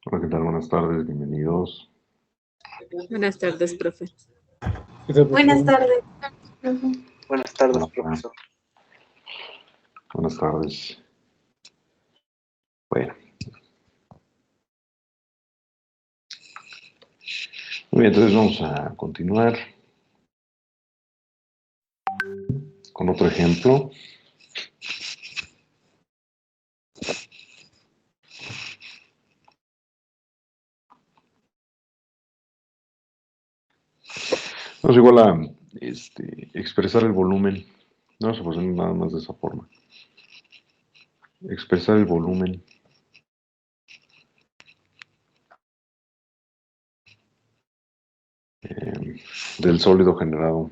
Hola, ¿qué tal? Buenas tardes, bienvenidos. Buenas tardes, profe. Buenas tardes, profe. Buenas tardes, Hola, profesor. buenas tardes. Bueno, muy bien, entonces vamos a continuar con otro ejemplo. Vamos igual a expresar el volumen. Vamos a poner nada más de esa forma. Expresar el volumen del sólido generado.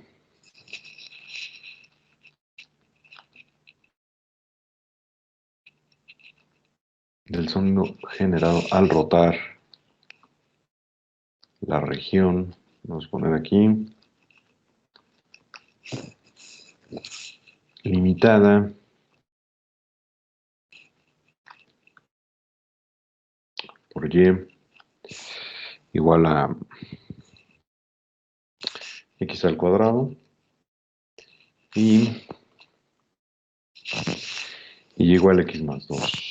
Del sólido generado al rotar la región. Vamos a poner aquí. Limitada por Y igual a X al cuadrado y igual a X más 2.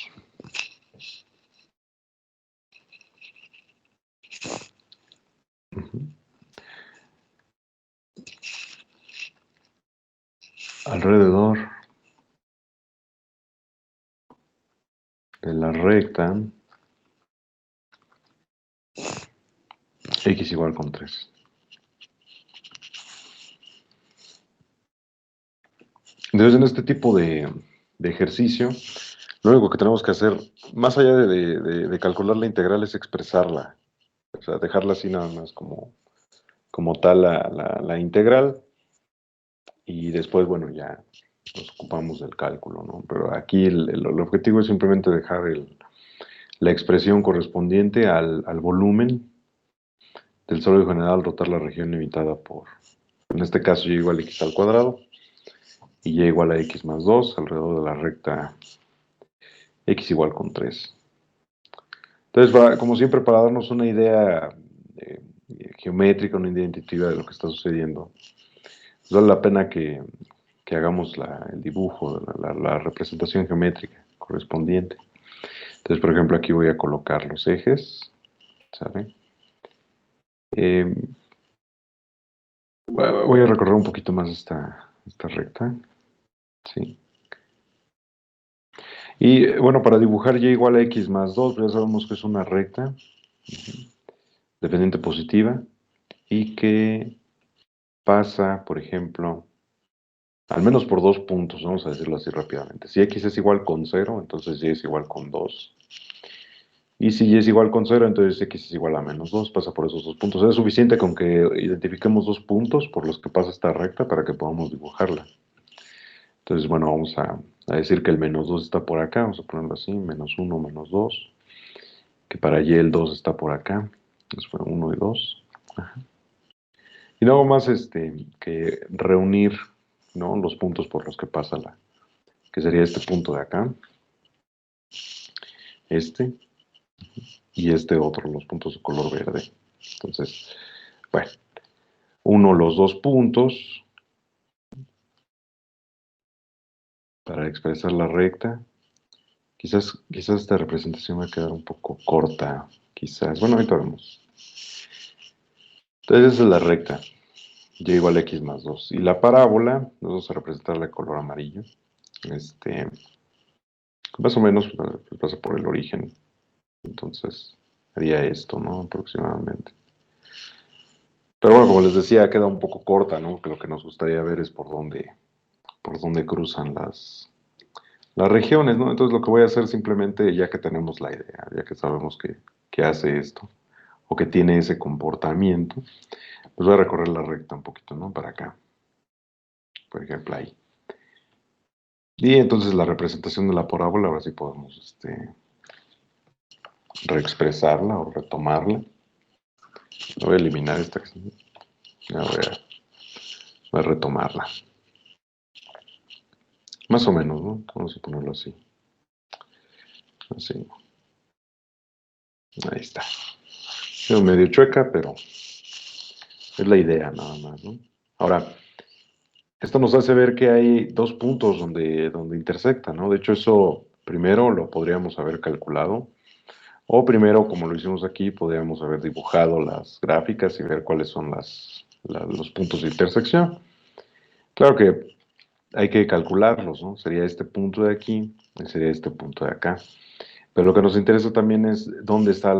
Alrededor de la recta X igual con 3. Entonces, en este tipo de ejercicio, lo único que tenemos que hacer, más allá de calcular la integral, es expresarla. O sea, dejarla así nada más como tal la integral. Y después, bueno, ya nos ocupamos del cálculo, ¿no? Pero aquí el objetivo es simplemente dejar la expresión correspondiente al volumen del sólido general al rotar la región limitada por, en este caso, y igual a x al cuadrado. Y y igual a x más 2 alrededor de la recta x igual con 3. Entonces, como siempre, para darnos una idea eh, geométrica, una idea intuitiva de lo que está sucediendo, pues vale la pena que hagamos el dibujo, la representación geométrica correspondiente. Entonces, por ejemplo, aquí voy a colocar los ejes, ¿sabe? Voy a recorrer un poquito más esta recta, ¿sí? Y bueno, para dibujar y igual a x más 2, ya sabemos que es una recta dependiente positiva y que pasa, por ejemplo, al menos por 2 puntos, vamos a decirlo así rápidamente. Si x es igual con 0, entonces y es igual con 2. Y si y es igual con 0, entonces x es igual a menos 2, pasa por esos 2 puntos. Es suficiente con que identifiquemos 2 puntos por los que pasa esta recta para que podamos dibujarla. Entonces, bueno, vamos a decir que el menos 2 está por acá, vamos a ponerlo así, menos 1, menos 2. Que para y el 2 está por acá. Entonces fue 1 y 2. Ajá. Y luego más que reunir, ¿no?, los puntos por los que pasa que sería este punto de acá, este, y este otro, los puntos de color verde. Entonces, bueno, uno los 2 puntos para expresar la recta. Quizás esta representación va a quedar un poco corta, quizás. Bueno, ahorita vemos. Entonces esa es la recta, y igual a x más 2. Y la parábola, nos vamos a representarla de color amarillo. Más o menos pues pasa por el origen. Entonces, haría esto, ¿no? Aproximadamente. Pero bueno, como les decía, queda un poco corta, ¿no? Que lo que nos gustaría ver es por dónde cruzan las regiones, ¿no? Entonces lo que voy a hacer simplemente, ya que tenemos la idea, ya que sabemos que hace esto, o que tiene ese comportamiento, pues voy a recorrer la recta un poquito, ¿no? Para acá. Por ejemplo, ahí. Y entonces la representación de la parábola, ahora sí podemos reexpresarla o retomarla. Voy a eliminar esta. Ya voy a retomarla. Más o menos, ¿no? Vamos a ponerlo así. Así. Ahí está. Es medio chueca, pero es la idea nada más, ¿no? Ahora, esto nos hace ver que hay dos puntos donde intersectan, ¿no? De hecho, eso primero lo podríamos haber calculado, o primero, como lo hicimos aquí, podríamos haber dibujado las gráficas y ver cuáles son los puntos de intersección. Claro que hay que calcularlos, ¿no? Sería este punto de aquí y sería este punto de acá. Pero lo que nos interesa también es dónde está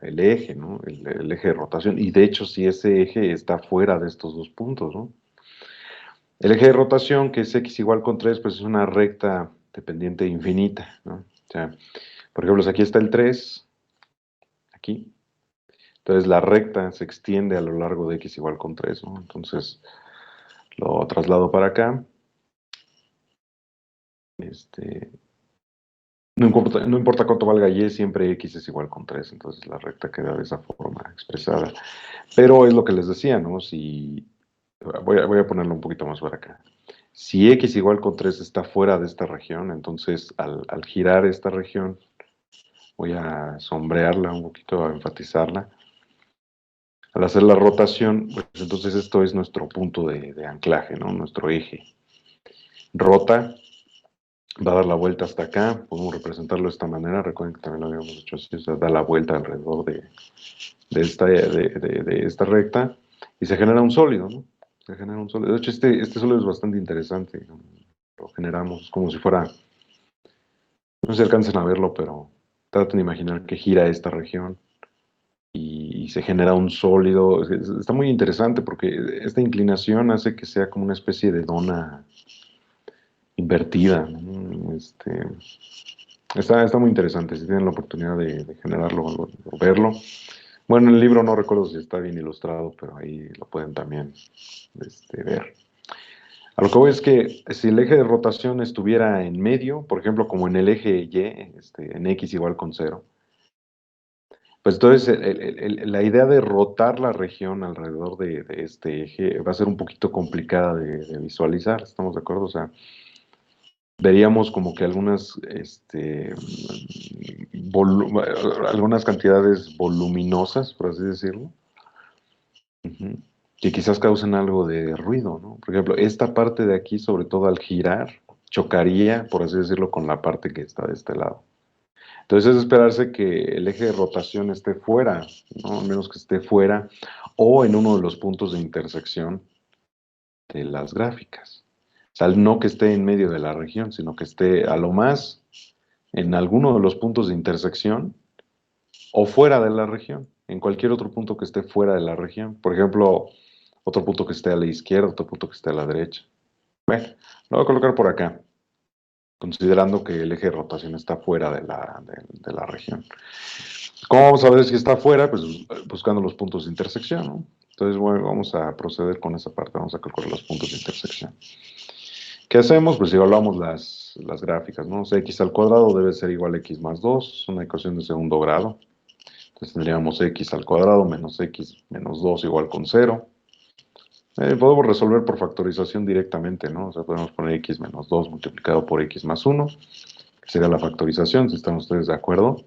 el eje, ¿no? El eje de rotación. Y de hecho, si ese eje está fuera de estos dos puntos, ¿no? El eje de rotación, que es x igual con 3, pues es una recta de pendiente infinita, ¿no? O sea, por ejemplo, si aquí está el 3, aquí. Entonces la recta se extiende a lo largo de x igual con 3, ¿no? Entonces lo traslado para acá. No importa cuánto valga y, siempre x es igual con 3, entonces la recta queda de esa forma expresada. Pero es lo que les decía, ¿no? Si voy a ponerlo un poquito más para acá. Si x igual con 3 está fuera de esta región, entonces al girar esta región, voy a sombrearla un poquito, a enfatizarla. Al hacer la rotación, pues entonces esto es nuestro punto de anclaje, ¿no? Nuestro eje. Rota, va a dar la vuelta hasta acá, podemos representarlo de esta manera, recuerden que también lo habíamos hecho así, o sea, da la vuelta alrededor de esta recta y se genera un sólido, ¿no? Se genera un sólido. De hecho, este sólido es bastante interesante, ¿no? Lo generamos como si fuera, no sé si alcancen a verlo, pero traten de imaginar que gira esta región y se genera un sólido. Está muy interesante porque esta inclinación hace que sea como una especie de dona invertida, ¿no? Está muy interesante, si tienen la oportunidad de generarlo o verlo. Bueno, en el libro no recuerdo si está bien ilustrado, pero ahí lo pueden también ver. A lo que voy es que si el eje de rotación estuviera en medio, por ejemplo, como en el eje Y, en X igual con 0, pues entonces la idea de rotar la región alrededor de este eje va a ser un poquito complicada de visualizar, ¿estamos de acuerdo? O sea, veríamos como que algunas cantidades voluminosas, por así decirlo, ujú, que quizás causen algo de ruido, ¿no? Por ejemplo, esta parte de aquí, sobre todo al girar, chocaría, por así decirlo, con la parte que está de este lado. Entonces es esperarse que el eje de rotación esté fuera, ¿no? Al menos que esté fuera o en uno de los puntos de intersección de las gráficas. O sea, no que esté en medio de la región, sino que esté a lo más en alguno de los puntos de intersección o fuera de la región, en cualquier otro punto que esté fuera de la región. Por ejemplo, otro punto que esté a la izquierda, otro punto que esté a la derecha. Bueno, lo voy a colocar por acá, considerando que el eje de rotación está fuera de la región. ¿Cómo vamos a ver si está fuera? Pues buscando los puntos de intersección, ¿no? Entonces, bueno, vamos a proceder con esa parte, vamos a calcular los puntos de intersección. ¿Qué hacemos? Pues evaluamos las gráficas, ¿no? O sea, x al cuadrado debe ser igual a x más 2, es una ecuación de segundo grado. Entonces tendríamos x al cuadrado menos x menos 2 igual con 0. Podemos resolver por factorización directamente, ¿no? O sea, podemos poner x menos 2 multiplicado por x más 1, que sería la factorización, si están ustedes de acuerdo.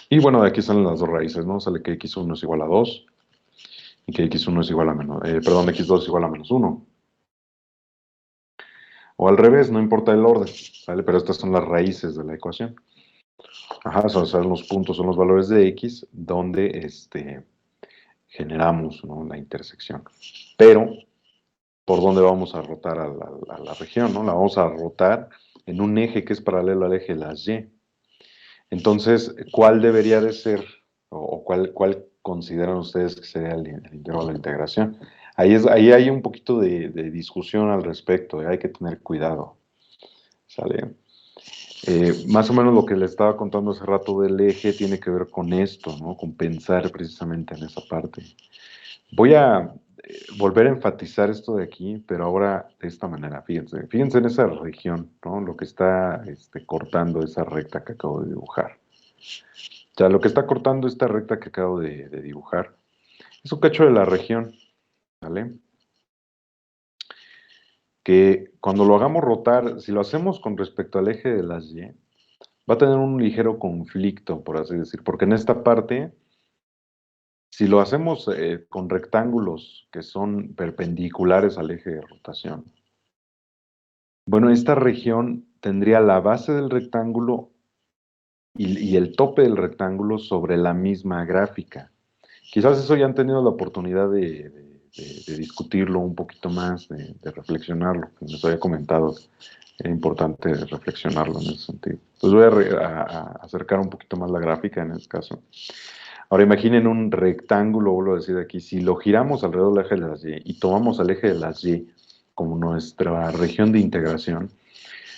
Y bueno, de aquí salen las dos raíces, ¿no? Sale que x1 es igual a 2 y que x1 es igual a x2 es igual a menos 1. O al revés, no importa el orden, ¿vale? Pero estas son las raíces de la ecuación. Ajá, son los puntos, son los valores de x donde generamos, ¿no?, la intersección. Pero, ¿por dónde vamos a rotar a la región, ¿no? La vamos a rotar en un eje que es paralelo al eje de las y. Entonces, ¿cuál debería de ser, o cuál consideran ustedes que sería el intervalo de integración? Ahí hay un poquito de discusión al respecto, hay que tener cuidado, ¿sale? Más o menos lo que le estaba contando hace rato del eje tiene que ver con esto, ¿no? Con pensar precisamente en esa parte. Voy a volver a enfatizar esto de aquí, pero ahora de esta manera, fíjense en esa región, ¿no? Lo que está cortando esa recta que acabo de dibujar. O sea, lo que está cortando esta recta que acabo de dibujar es un cacho de la región, ¿vale? Que cuando lo hagamos rotar, si lo hacemos con respecto al eje de las y, va a tener un ligero conflicto, por así decir, porque en esta parte, si lo hacemos con rectángulos que son perpendiculares al eje de rotación, bueno, esta región tendría la base del rectángulo y el tope del rectángulo sobre la misma gráfica. Quizás eso ya han tenido la oportunidad de discutirlo un poquito más, de reflexionarlo, que les había comentado. Era importante reflexionarlo en ese sentido. Entonces voy a acercar un poquito más la gráfica en este caso. Ahora imaginen un rectángulo, vuelvo a decir aquí, si lo giramos alrededor del eje de las Y y tomamos al eje de las Y como nuestra región de integración,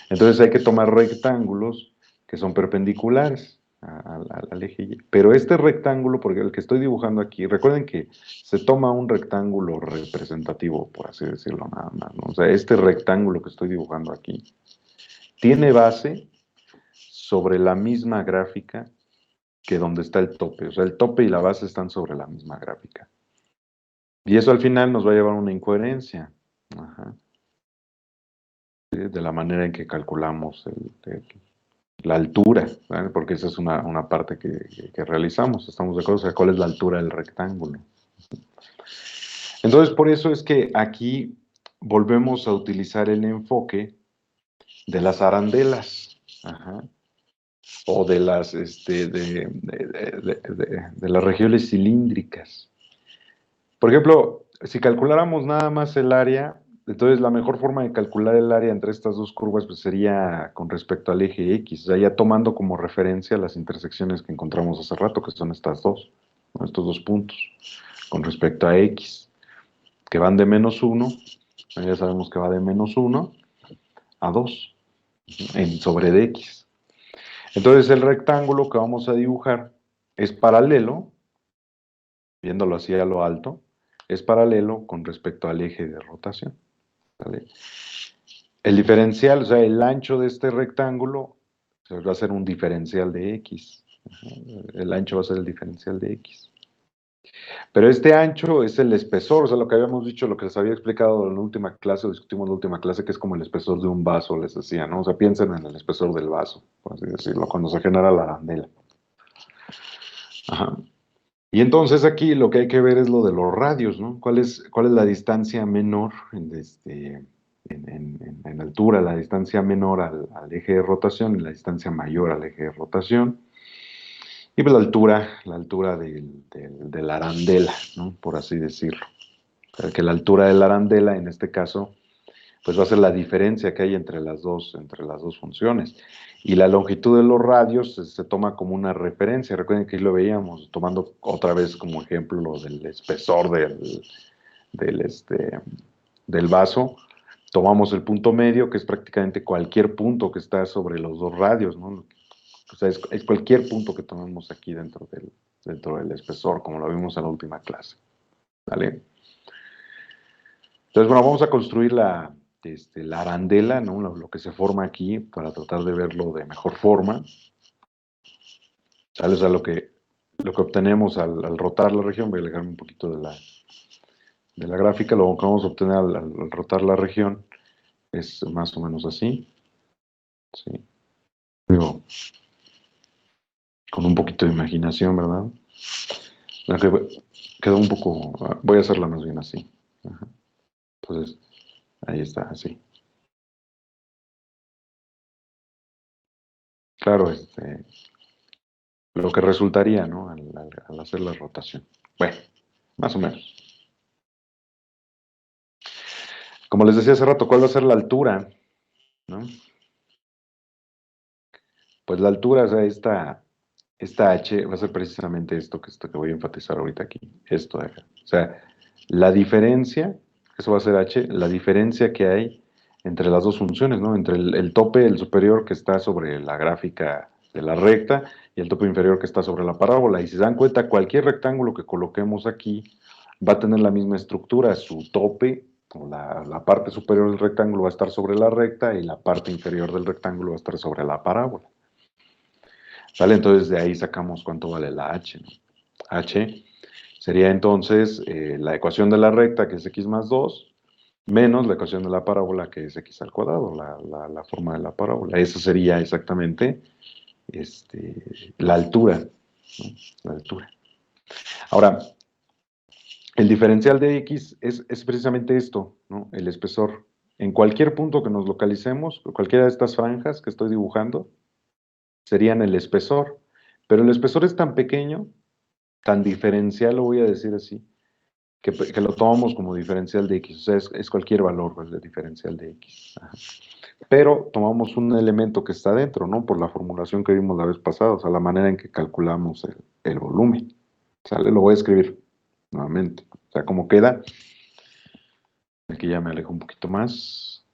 entonces hay que tomar rectángulos que son perpendiculares al eje Y. Pero este rectángulo, porque el que estoy dibujando aquí, recuerden que se toma un rectángulo representativo, por así decirlo nada más, ¿no? O sea, este rectángulo que estoy dibujando aquí tiene base sobre la misma gráfica que donde está el tope. O sea, el tope y la base están sobre la misma gráfica. Y eso al final nos va a llevar a una incoherencia. Ajá. ¿Sí? De la manera en que calculamos la altura, ¿vale? Porque esa es una parte que realizamos. Estamos de acuerdo, o sea, cuál es la altura del rectángulo. Entonces, por eso es que aquí volvemos a utilizar el enfoque de las arandelas. Ajá. O de las, de las regiones cilíndricas. Por ejemplo, si calculáramos nada más el área, entonces la mejor forma de calcular el área entre estas dos curvas pues, sería con respecto al eje X, o sea, ya tomando como referencia las intersecciones que encontramos hace rato, que son estas dos, ¿no? Estos dos puntos, con respecto a X, que van de -1, ya sabemos que va de -1 a 2 sobre de X. Entonces el rectángulo que vamos a dibujar es paralelo, viéndolo así a lo alto, es paralelo con respecto al eje de rotación. ¿Vale? El diferencial, o sea, el ancho de este rectángulo va a ser un diferencial de X. El ancho va a ser el diferencial de X. Pero este ancho es el espesor, o sea, lo que habíamos dicho, lo que les había explicado en la última clase, o discutimos en la última clase, que es como el espesor de un vaso, les decía, ¿no? O sea, piensen en el espesor del vaso, por así decirlo, cuando se genera la arandela. Ajá. Y entonces aquí lo que hay que ver es lo de los radios, ¿no? ¿Cuál es la distancia menor en altura, la distancia menor al eje de rotación y la distancia mayor al eje de rotación? Y pues la altura de la arandela, ¿no? Por así decirlo. O sea, que la altura de la arandela, en este caso, pues va a ser la diferencia que hay entre las dos funciones. Y la longitud de los radios se toma como una referencia. Recuerden que ahí lo veíamos, tomando otra vez como ejemplo lo del espesor del, este, del vaso. Tomamos el punto medio, que es prácticamente cualquier punto que está sobre los dos radios, ¿no? O sea, es cualquier punto que tomemos aquí dentro del espesor, como lo vimos en la última clase. ¿Vale? Entonces, bueno, vamos a construir la arandela, ¿no? Lo que se forma aquí para tratar de verlo de mejor forma. ¿Sale? O sea, lo que obtenemos al rotar la región, voy a alejarme un poquito de la gráfica, lo que vamos a obtener al rotar la región es más o menos así. ¿Sí? Digo, con un poquito de imaginación, ¿verdad? Quedó un poco, voy a hacerla más bien así. Ajá. Entonces, ahí está, así. Claro, lo que resultaría, ¿no? Al hacer la rotación. Bueno, más o menos. Como les decía hace rato, ¿cuál va a ser la altura? ¿No? Pues la altura, o sea, esta H va a ser precisamente esto que voy a enfatizar ahorita aquí. Esto de acá. O sea, la diferencia, eso va a ser H, la diferencia que hay entre las dos funciones, ¿no? Entre el tope, el superior que está sobre la gráfica de la recta y el tope inferior que está sobre la parábola. Y si se dan cuenta, cualquier rectángulo que coloquemos aquí va a tener la misma estructura. Su tope, o la parte superior del rectángulo va a estar sobre la recta y la parte inferior del rectángulo va a estar sobre la parábola. ¿Vale? Entonces de ahí sacamos cuánto vale la H, ¿no? H sería entonces la ecuación de la recta, que es x más 2, menos la ecuación de la parábola, que es x al cuadrado, la forma de la parábola. Esa sería exactamente la altura, ¿no? La altura. Ahora, el diferencial de X es precisamente esto, ¿no? El espesor. En cualquier punto que nos localicemos, cualquiera de estas franjas que estoy dibujando, serían el espesor. Pero el espesor es tan pequeño, tan diferencial, lo voy a decir así, que lo tomamos como diferencial de X. O sea, es cualquier valor, pues, de diferencial de X. Ajá. Pero tomamos un elemento que está dentro, ¿no? Por la formulación que vimos la vez pasada, o sea, la manera en que calculamos el volumen. ¿Sale? Lo voy a escribir nuevamente. O sea, como queda. Aquí ya me alejo un poquito más.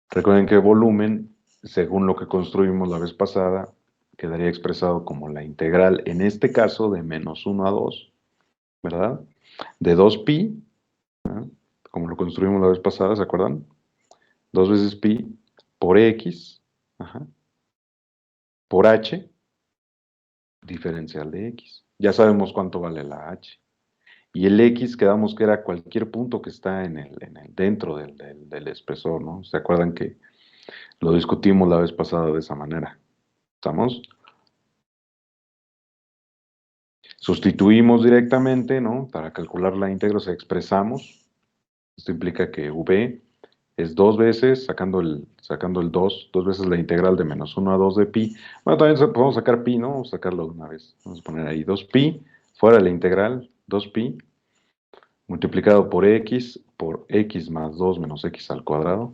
Recuerden que volumen, según lo que construimos la vez pasada, quedaría expresado como la integral, en este caso, de menos 1 a 2, ¿verdad? De 2pi, ¿verdad? Como lo construimos la vez pasada, ¿se acuerdan? 2 veces pi por x, ajá, por h, diferencial de x. Ya sabemos cuánto vale la h. Y el x quedamos que era cualquier punto que está dentro del espesor, ¿no? ¿Se acuerdan que lo discutimos la vez pasada de esa manera? ¿Estamos? Sustituimos directamente, ¿no? Para calcular la íntegra, o sea, expresamos. Esto implica que v es 2 veces, sacando el 2 veces la integral de menos 1 a 2 de pi. Bueno, también podemos sacar pi, ¿no? Vamos a sacarlo de una vez. Vamos a poner ahí 2pi, fuera la integral, 2pi, multiplicado por x más 2 menos x al cuadrado,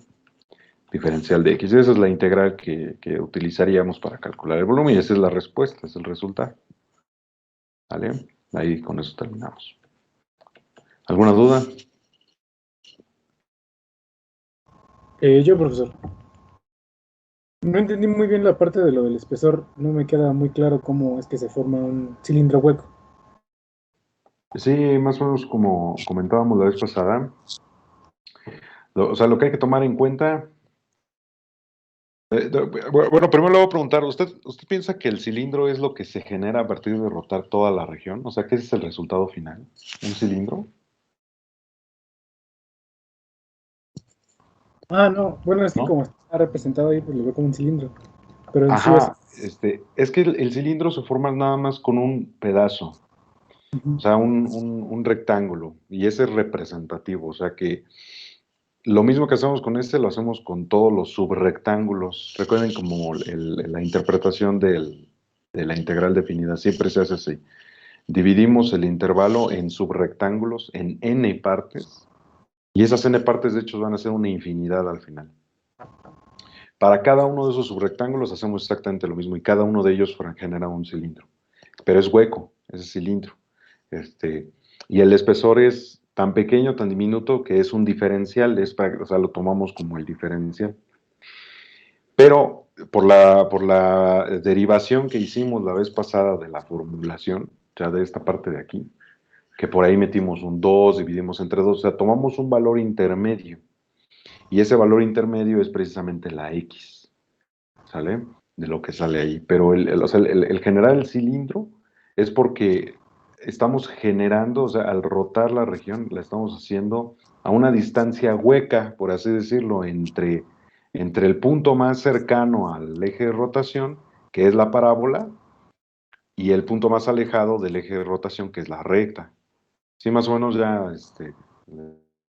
diferencial de x. Esa es la integral que utilizaríamos para calcular el volumen y esa es la respuesta, es el resultado. ¿Vale? Ahí con eso terminamos. ¿Alguna duda? Yo, profesor. No entendí muy bien la parte de lo del espesor. No me queda muy claro cómo es que se forma un cilindro hueco. Sí, más o menos como comentábamos la vez pasada. O sea, lo que hay que tomar en cuenta. Bueno, primero le voy a preguntar, ¿usted piensa que el cilindro es lo que se genera a partir de rotar toda la región? O sea, ¿qué es el resultado final? ¿Un cilindro? Ah, no. Bueno, es que ¿No? como está representado ahí, pues lo veo como un cilindro. Pero en sí es. Ajá, es que el cilindro se forma nada más con un pedazo, o Ujú. sea, un rectángulo, y ese es representativo, o sea que lo mismo que hacemos con este lo hacemos con todos los subrectángulos. Recuerden como la interpretación de la integral definida, siempre se hace así. Dividimos el intervalo en subrectángulos, en n partes, y esas n partes de hecho van a ser una infinidad al final. Para cada uno de esos subrectángulos hacemos exactamente lo mismo y cada uno de ellos genera un cilindro. Pero es hueco, ese cilindro. Y el espesor es tan pequeño, tan diminuto, que es un diferencial, o sea, lo tomamos como el diferencial. Pero por la derivación que hicimos la vez pasada de la formulación, ya de esta parte de aquí, que por ahí metimos un 2, dividimos entre 2, o sea, tomamos un valor intermedio. Y ese valor intermedio es precisamente la X, ¿sale? De lo que sale ahí. Pero o sea, el generar el cilindro es porque estamos generando, o sea, al rotar la región, la estamos haciendo a una distancia hueca, por así decirlo, entre el punto más cercano al eje de rotación, que es la parábola, y el punto más alejado del eje de rotación, que es la recta. Sí, más o menos ya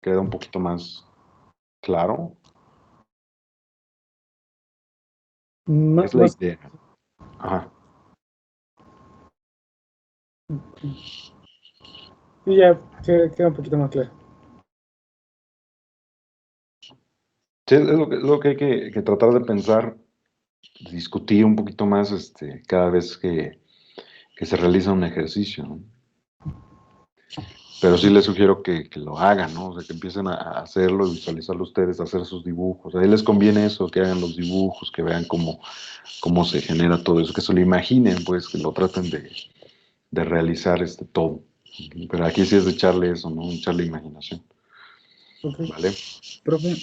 queda un poquito más claro. Es la Más. idea. Ajá. Sí, ya queda un poquito más claro. Sí, es lo que hay que tratar de pensar, discutir un poquito más cada vez que se realiza un ejercicio, ¿no? Pero sí les sugiero que lo hagan, ¿no? O sea, que empiecen a hacerlo y visualizarlo ustedes, hacer sus dibujos. A ellos les conviene eso, que hagan los dibujos, que vean cómo se genera todo eso, que se lo imaginen, pues, que lo traten de realizar todo. Pero aquí sí es de echarle eso, ¿no? Echarle imaginación. Ok. ¿Vale? Profe,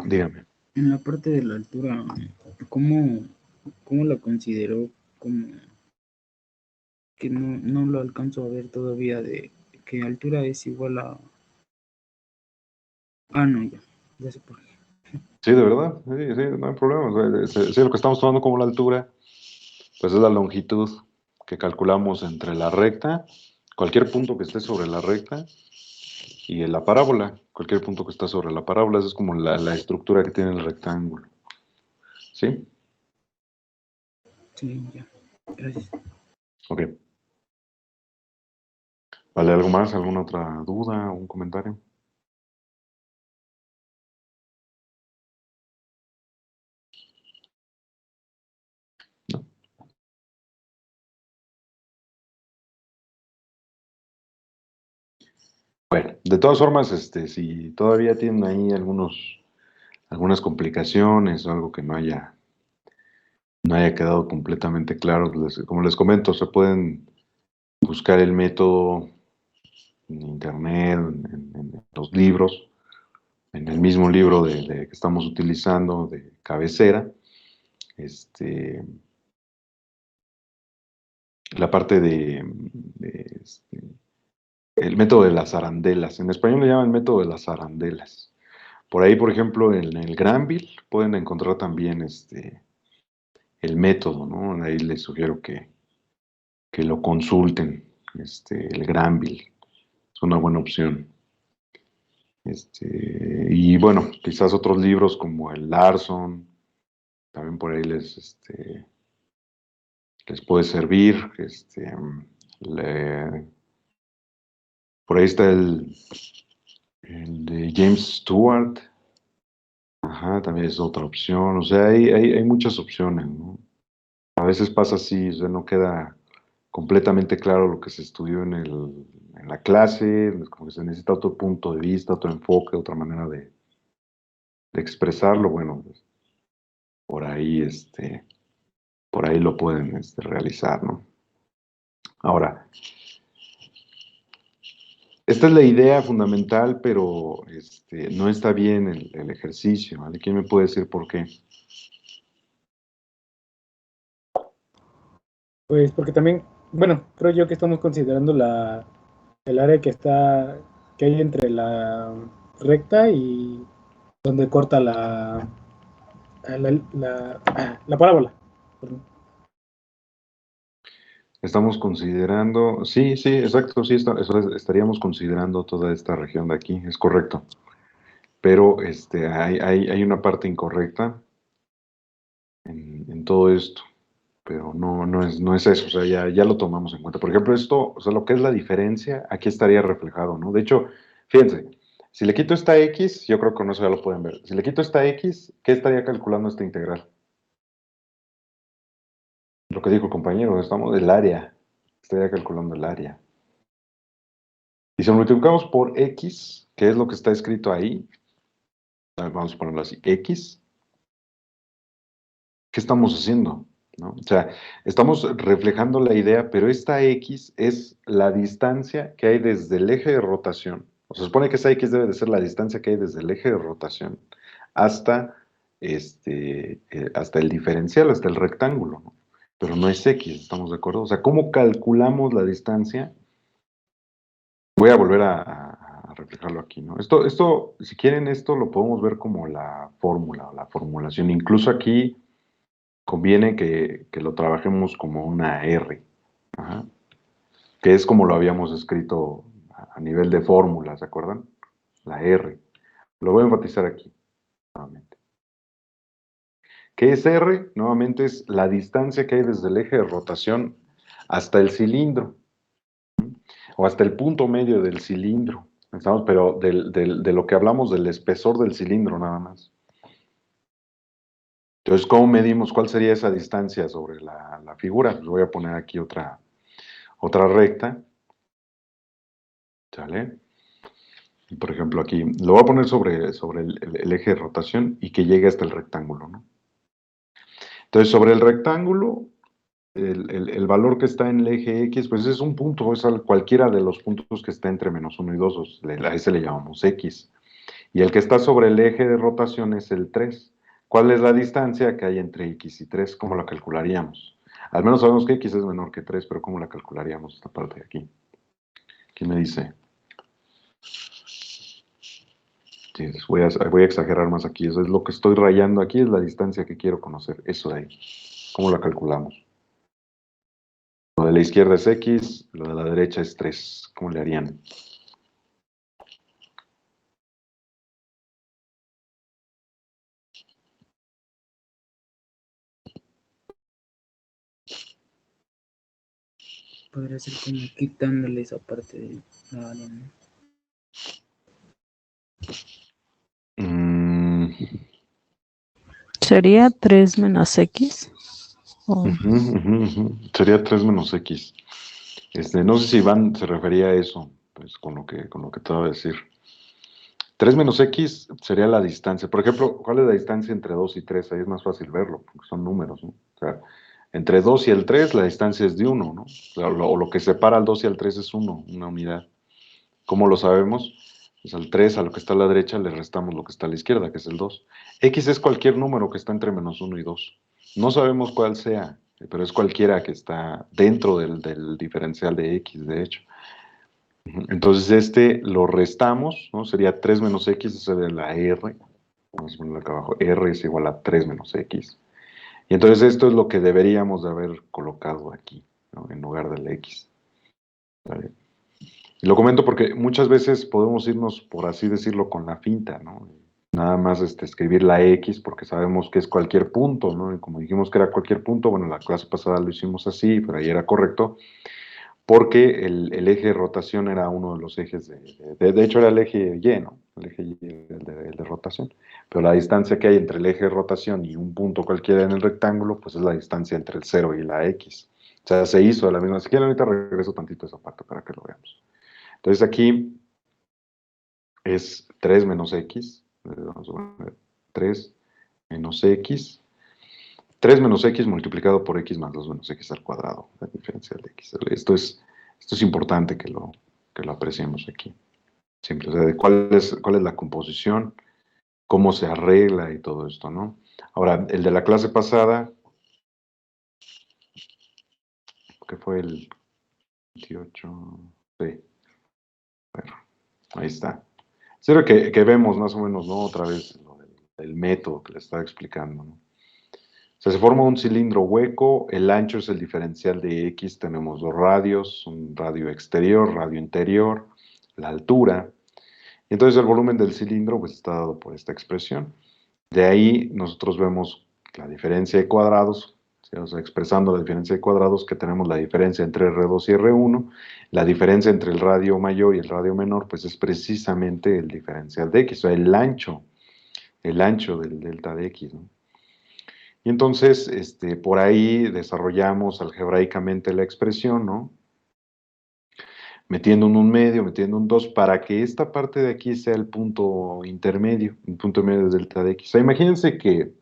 Dígame. en la parte de la altura, ¿cómo lo consideró como que no lo alcanzo a ver todavía de que altura es igual a... Ah, no, ya sé por qué. Sí, de verdad, sí, sí, no hay problema. O sea, sí, lo que estamos tomando como la altura, pues es la longitud que calculamos entre la recta, cualquier punto que esté sobre la recta, y en la parábola, cualquier punto que está sobre la parábola, esa es como la estructura que tiene el rectángulo. ¿Sí? Sí, ya. Gracias. Ok. ¿Vale algo más? ¿Alguna otra duda o un comentario? ¿No? Bueno, de todas formas, si todavía tienen ahí algunas complicaciones o algo que no haya quedado completamente claro, como les comento, se pueden buscar el método en internet, en los libros, en el mismo libro que estamos utilizando de cabecera, este, la parte el método de las arandelas. En español le llaman método de las arandelas. Por ahí, por ejemplo, en el Granville pueden encontrar también el método, ¿no? Ahí les sugiero que lo consulten, el Granville. Es una buena opción. Y bueno, quizás otros libros como el Larson, también por ahí les puede servir. Le- por ahí está el de James Stewart. Ajá, también es otra opción. O sea, hay muchas opciones, ¿no? A veces pasa así, o sea, no queda completamente claro lo que se estudió en la clase, como que se necesita otro punto de vista, otro enfoque, otra manera de expresarlo. Bueno, pues, por ahí, por ahí lo pueden realizar, ¿no? Ahora, esta es la idea fundamental, pero no está bien el ejercicio, ¿vale? ¿Quién me puede decir por qué? Pues porque también, bueno, creo yo que estamos considerando el área que hay entre la recta y donde corta la parábola. Perdón. Estamos considerando, sí, sí, exacto, sí, estaríamos considerando toda esta región de aquí, es correcto. Pero hay una parte incorrecta en todo esto, pero no es eso, o sea, ya lo tomamos en cuenta. Por ejemplo, esto, o sea, lo que es la diferencia, aquí estaría reflejado, ¿no? De hecho, fíjense, si le quito esta X, yo creo que con eso ya lo pueden ver. Si le quito esta X, ¿qué estaría calculando esta integral? Lo que dijo el compañero, estamos del área, estaría calculando el área. Y si lo multiplicamos por X, que es lo que está escrito ahí, vamos a ponerlo así, X, ¿qué estamos haciendo? ¿No? O sea, estamos reflejando la idea, pero esta X es la distancia que hay desde el eje de rotación. O sea, se supone que esa X debe de ser la distancia que hay desde el eje de rotación hasta, hasta el diferencial, hasta el rectángulo, ¿no? Pero no es X, ¿estamos de acuerdo? O sea, ¿cómo calculamos la distancia? Voy a volver a reflejarlo aquí, ¿no? Si quieren, esto lo podemos ver como la fórmula o la formulación. Incluso aquí conviene que lo trabajemos como una R, ajá, que es como lo habíamos escrito a nivel de fórmula, ¿se acuerdan? La R. Lo voy a enfatizar aquí, nuevamente. ¿Qué es R? Nuevamente es la distancia que hay desde el eje de rotación hasta el cilindro, o hasta el punto medio del cilindro. ¿Estamos? Pero de lo que hablamos del espesor del cilindro nada más. Entonces, ¿cómo medimos? ¿Cuál sería esa distancia sobre la figura? Pues voy a poner aquí otra recta. ¿Sale? Por ejemplo, aquí lo voy a poner sobre el eje de rotación y que llegue hasta el rectángulo, ¿no? Entonces, sobre el rectángulo, el valor que está en el eje X, pues es un punto, es cualquiera de los puntos que está entre -1 y 2, a ese le llamamos X. Y el que está sobre el eje de rotación es el 3. ¿Cuál es la distancia que hay entre X y 3? ¿Cómo la calcularíamos? Al menos sabemos que X es menor que 3, pero ¿cómo la calcularíamos esta parte de aquí? ¿Quién me dice? Sí, voy a exagerar más aquí. Eso es lo que estoy rayando aquí, es la distancia que quiero conocer. Eso de ahí. ¿Cómo la calculamos? Lo de la izquierda es X, lo de la derecha es 3. ¿Cómo le harían? Podría ser como quitándole esa parte de la área, ¿no? Mm, ¿Sería 3 menos X? Oh, Sería 3 menos X. No sé si Iván se refería a eso, pues con lo que te voy a decir. 3 menos X sería la distancia. Por ejemplo, ¿cuál es la distancia entre 2 y 3? Ahí es más fácil verlo, porque son números, ¿no? O sea, entre 2 y el 3 la distancia es de 1, ¿no? O lo que separa al 2 y al 3 es 1, una unidad. ¿Cómo lo sabemos? Pues al 3, a lo que está a la derecha, le restamos lo que está a la izquierda, que es el 2. X es cualquier número que está entre menos 1 y 2. No sabemos cuál sea, pero es cualquiera que está dentro del diferencial de X, de hecho. Entonces lo restamos, ¿no? Sería 3 menos X, esa sería la R. Vamos a ponerlo acá abajo. R es igual a 3 menos X. Y entonces esto es lo que deberíamos de haber colocado aquí, ¿no? En lugar del X. ¿Vale? Y lo comento porque muchas veces podemos irnos, por así decirlo, con la finta, ¿no? Nada más escribir la X porque sabemos que es cualquier punto, ¿no? Y como dijimos que era cualquier punto, bueno, la clase pasada lo hicimos así, pero ahí era correcto, porque el eje de rotación era uno de los ejes de hecho era el eje Y, ¿no? El eje Y, el de rotación. Pero la distancia que hay entre el eje de rotación y un punto cualquiera en el rectángulo, pues es la distancia entre el 0 y la X. O sea, se hizo de la misma. Si quieren, ahorita regreso tantito a esa parte para que lo veamos. Entonces aquí es 3 menos X. Vamos a poner 3 menos X. 3 menos X multiplicado por X más 2 menos X al cuadrado. La diferencia de X. Esto es importante que lo apreciemos aquí. Siempre, o sea, de cuál es la composición, cómo se arregla y todo esto, ¿no? Ahora, el de la clase pasada, que fue el 28, sí, bueno, ahí está. Será que vemos más o menos, ¿no? Otra vez el método que le estaba explicando, ¿no? O sea, se forma un cilindro hueco, el ancho es el diferencial de X, tenemos dos radios, un radio exterior, radio interior, la altura, y entonces el volumen del cilindro pues está dado por esta expresión. De ahí nosotros vemos la diferencia de cuadrados, ¿sí? O sea, expresando la diferencia de cuadrados, que tenemos la diferencia entre R2 y R1, la diferencia entre el radio mayor y el radio menor, pues es precisamente el diferencial de X, o sea, el ancho del delta de X, ¿no? Y entonces, por ahí desarrollamos algebraicamente la expresión, ¿no? Metiendo un medio, metiendo un 2, para que esta parte de aquí sea el punto intermedio, un punto medio de delta de X. O sea, imagínense que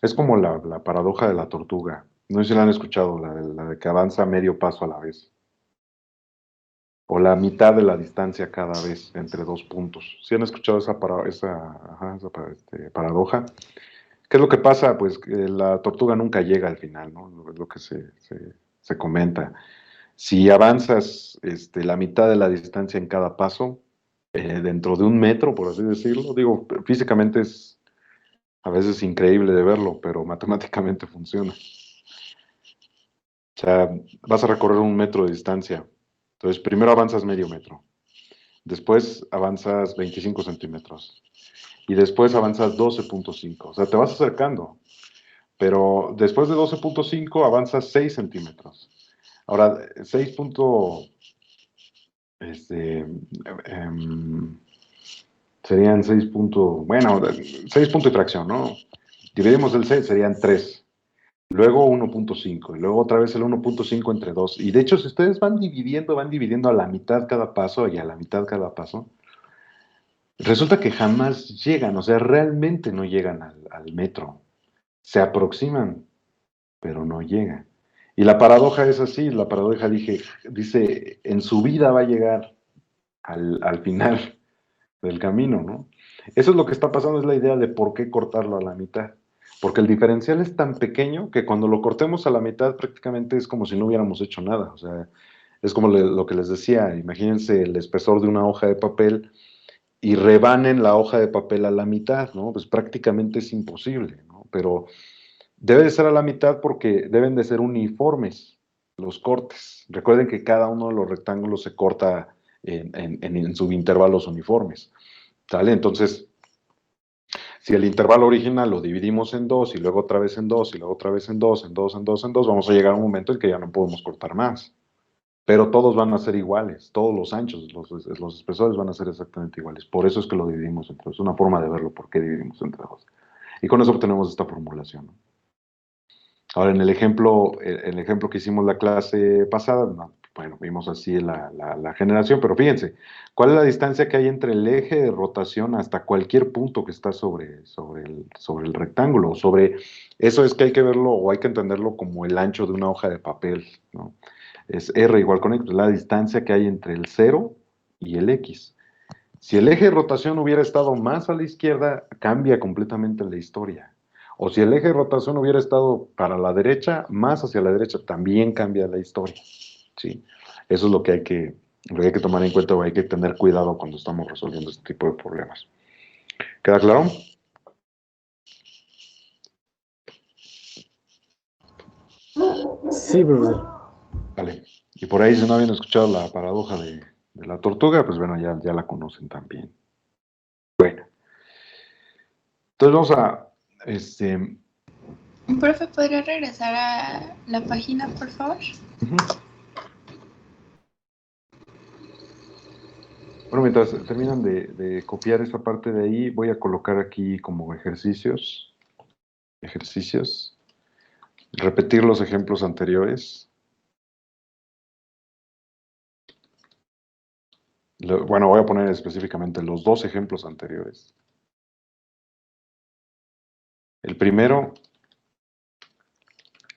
es como la paradoja de la tortuga. No sé si la han escuchado, la de que avanza medio paso a la vez. O la mitad de la distancia cada vez entre dos puntos. ¿Sí han escuchado esa paradoja? ¿Qué es lo que pasa? Pues que la tortuga nunca llega al final, ¿no? Es lo que se comenta. Si avanzas la mitad de la distancia en cada paso, dentro de un metro, por así decirlo, digo, físicamente es a veces increíble de verlo, pero matemáticamente funciona. O sea, vas a recorrer un metro de distancia. Entonces, primero avanzas medio metro, después avanzas 25 centímetros y después avanzas 12,5. O sea, te vas acercando, pero después de 12,5 avanzas 6 centímetros. Ahora, 6 serían 6 bueno, 6 y fracción, ¿no? Dividimos el 6, serían 3. Luego 1,5 y luego otra vez el 1,5 entre 2. Y de hecho, si ustedes van dividiendo a la mitad cada paso y a la mitad cada paso, resulta que jamás llegan, o sea, realmente no llegan al metro. Se aproximan, pero no llegan. Y la paradoja es así, la paradoja dice, en su vida va a llegar al final del camino, ¿no? Eso es lo que está pasando, es la idea de por qué cortarlo a la mitad. Porque el diferencial es tan pequeño que cuando lo cortemos a la mitad prácticamente es como si no hubiéramos hecho nada. O sea, es como lo que les decía, imagínense el espesor de una hoja de papel y rebanen la hoja de papel a la mitad, ¿no? Pues prácticamente es imposible, ¿no? Pero debe de ser a la mitad porque deben de ser uniformes los cortes. Recuerden que cada uno de los rectángulos se corta en subintervalos uniformes, ¿sale? Entonces, si el intervalo original lo dividimos en dos y luego otra vez en dos y luego otra vez en dos, en dos, en dos, en dos, vamos a llegar a un momento en que ya no podemos cortar más. Pero todos van a ser iguales, todos los anchos, los espesores van a ser exactamente iguales. Por eso es que lo dividimos entre dos. Es una forma de verlo, por qué dividimos entre dos. Y con eso obtenemos esta formulación, ¿no? Ahora, en el ejemplo que hicimos la clase pasada, no, bueno, vimos así la generación, pero fíjense, ¿cuál es la distancia que hay entre el eje de rotación hasta cualquier punto que está sobre el rectángulo? Eso es que hay que verlo o hay que entenderlo como el ancho de una hoja de papel, ¿no? Es R igual con X, la distancia que hay entre el 0 y el X. Si el eje de rotación hubiera estado más a la izquierda, cambia completamente la historia. O si el eje de rotación hubiera estado para la derecha, más hacia la derecha, también cambia la historia. ¿Sí? Eso es lo que hay que tomar en cuenta o hay que tener cuidado cuando estamos resolviendo este tipo de problemas. ¿Queda claro? Sí, profesor. Vale. Y por ahí, si no habían escuchado la paradoja de la tortuga, pues bueno, ya la conocen también. Bueno, entonces vamos a, Profe, ¿podría regresar a la página, por favor? Bueno, mientras terminan de copiar esa parte de ahí, voy a colocar aquí como ejercicios, repetir los ejemplos anteriores. Bueno, voy a poner específicamente los dos ejemplos anteriores. El primero,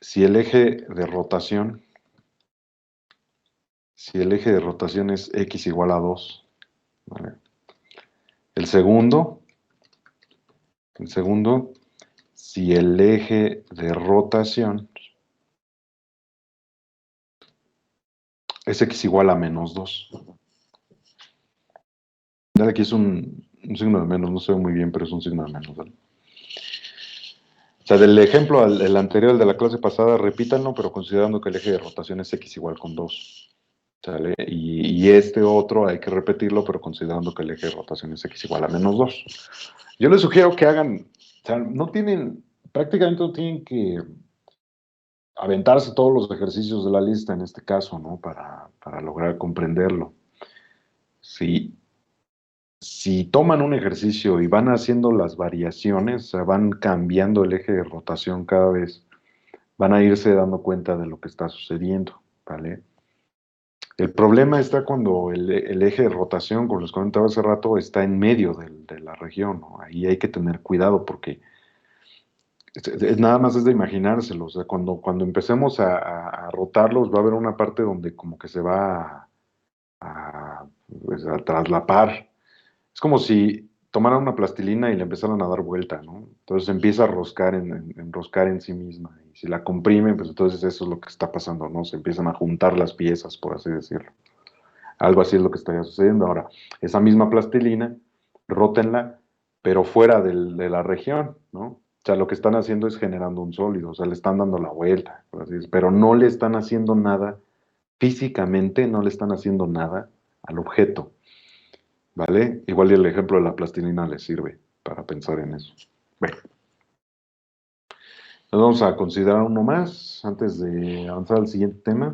si el eje de rotación, es x igual a 2, ¿vale? El segundo, si el eje de rotación es x igual a menos 2. Dale, aquí es un signo de menos, no se ve muy bien, pero es un signo de menos, ¿vale? O sea, del ejemplo el anterior, el de la clase pasada, repítanlo, pero considerando que el eje de rotación es x igual con 2. ¿Sale? Y este otro hay que repetirlo, pero considerando que el eje de rotación es x igual a menos 2. Yo les sugiero que hagan, o sea, prácticamente no tienen que aventarse todos los ejercicios de la lista en este caso, ¿no? Para lograr comprenderlo. Si toman un ejercicio y van haciendo las variaciones, o sea, van cambiando el eje de rotación cada vez, van a irse dando cuenta de lo que está sucediendo, ¿vale? El problema está cuando el eje de rotación, como les comentaba hace rato, está en medio de la región, ¿no? Ahí hay que tener cuidado porque nada más es de imaginárselo. O sea, cuando empecemos a rotarlos, va a haber una parte donde como que se va pues, a traslapar. Es como si tomaran una plastilina y le empezaran a dar vuelta, ¿no? Entonces empieza a enroscar en sí misma. Y si la comprimen, pues entonces eso es lo que está pasando, ¿no? Se empiezan a juntar las piezas, por así decirlo. Algo así es lo que estaría sucediendo. Ahora, esa misma plastilina, rótenla, pero fuera de la región, ¿no? O sea, lo que están haciendo es generando un sólido, o sea, le están dando la vuelta, por así decirlo, pero no le están haciendo nada, físicamente no le están haciendo nada al objeto. ¿Vale? Igual y el ejemplo de la plastilina les sirve para pensar en eso. Bueno, nos vamos a considerar uno más antes de avanzar al siguiente tema.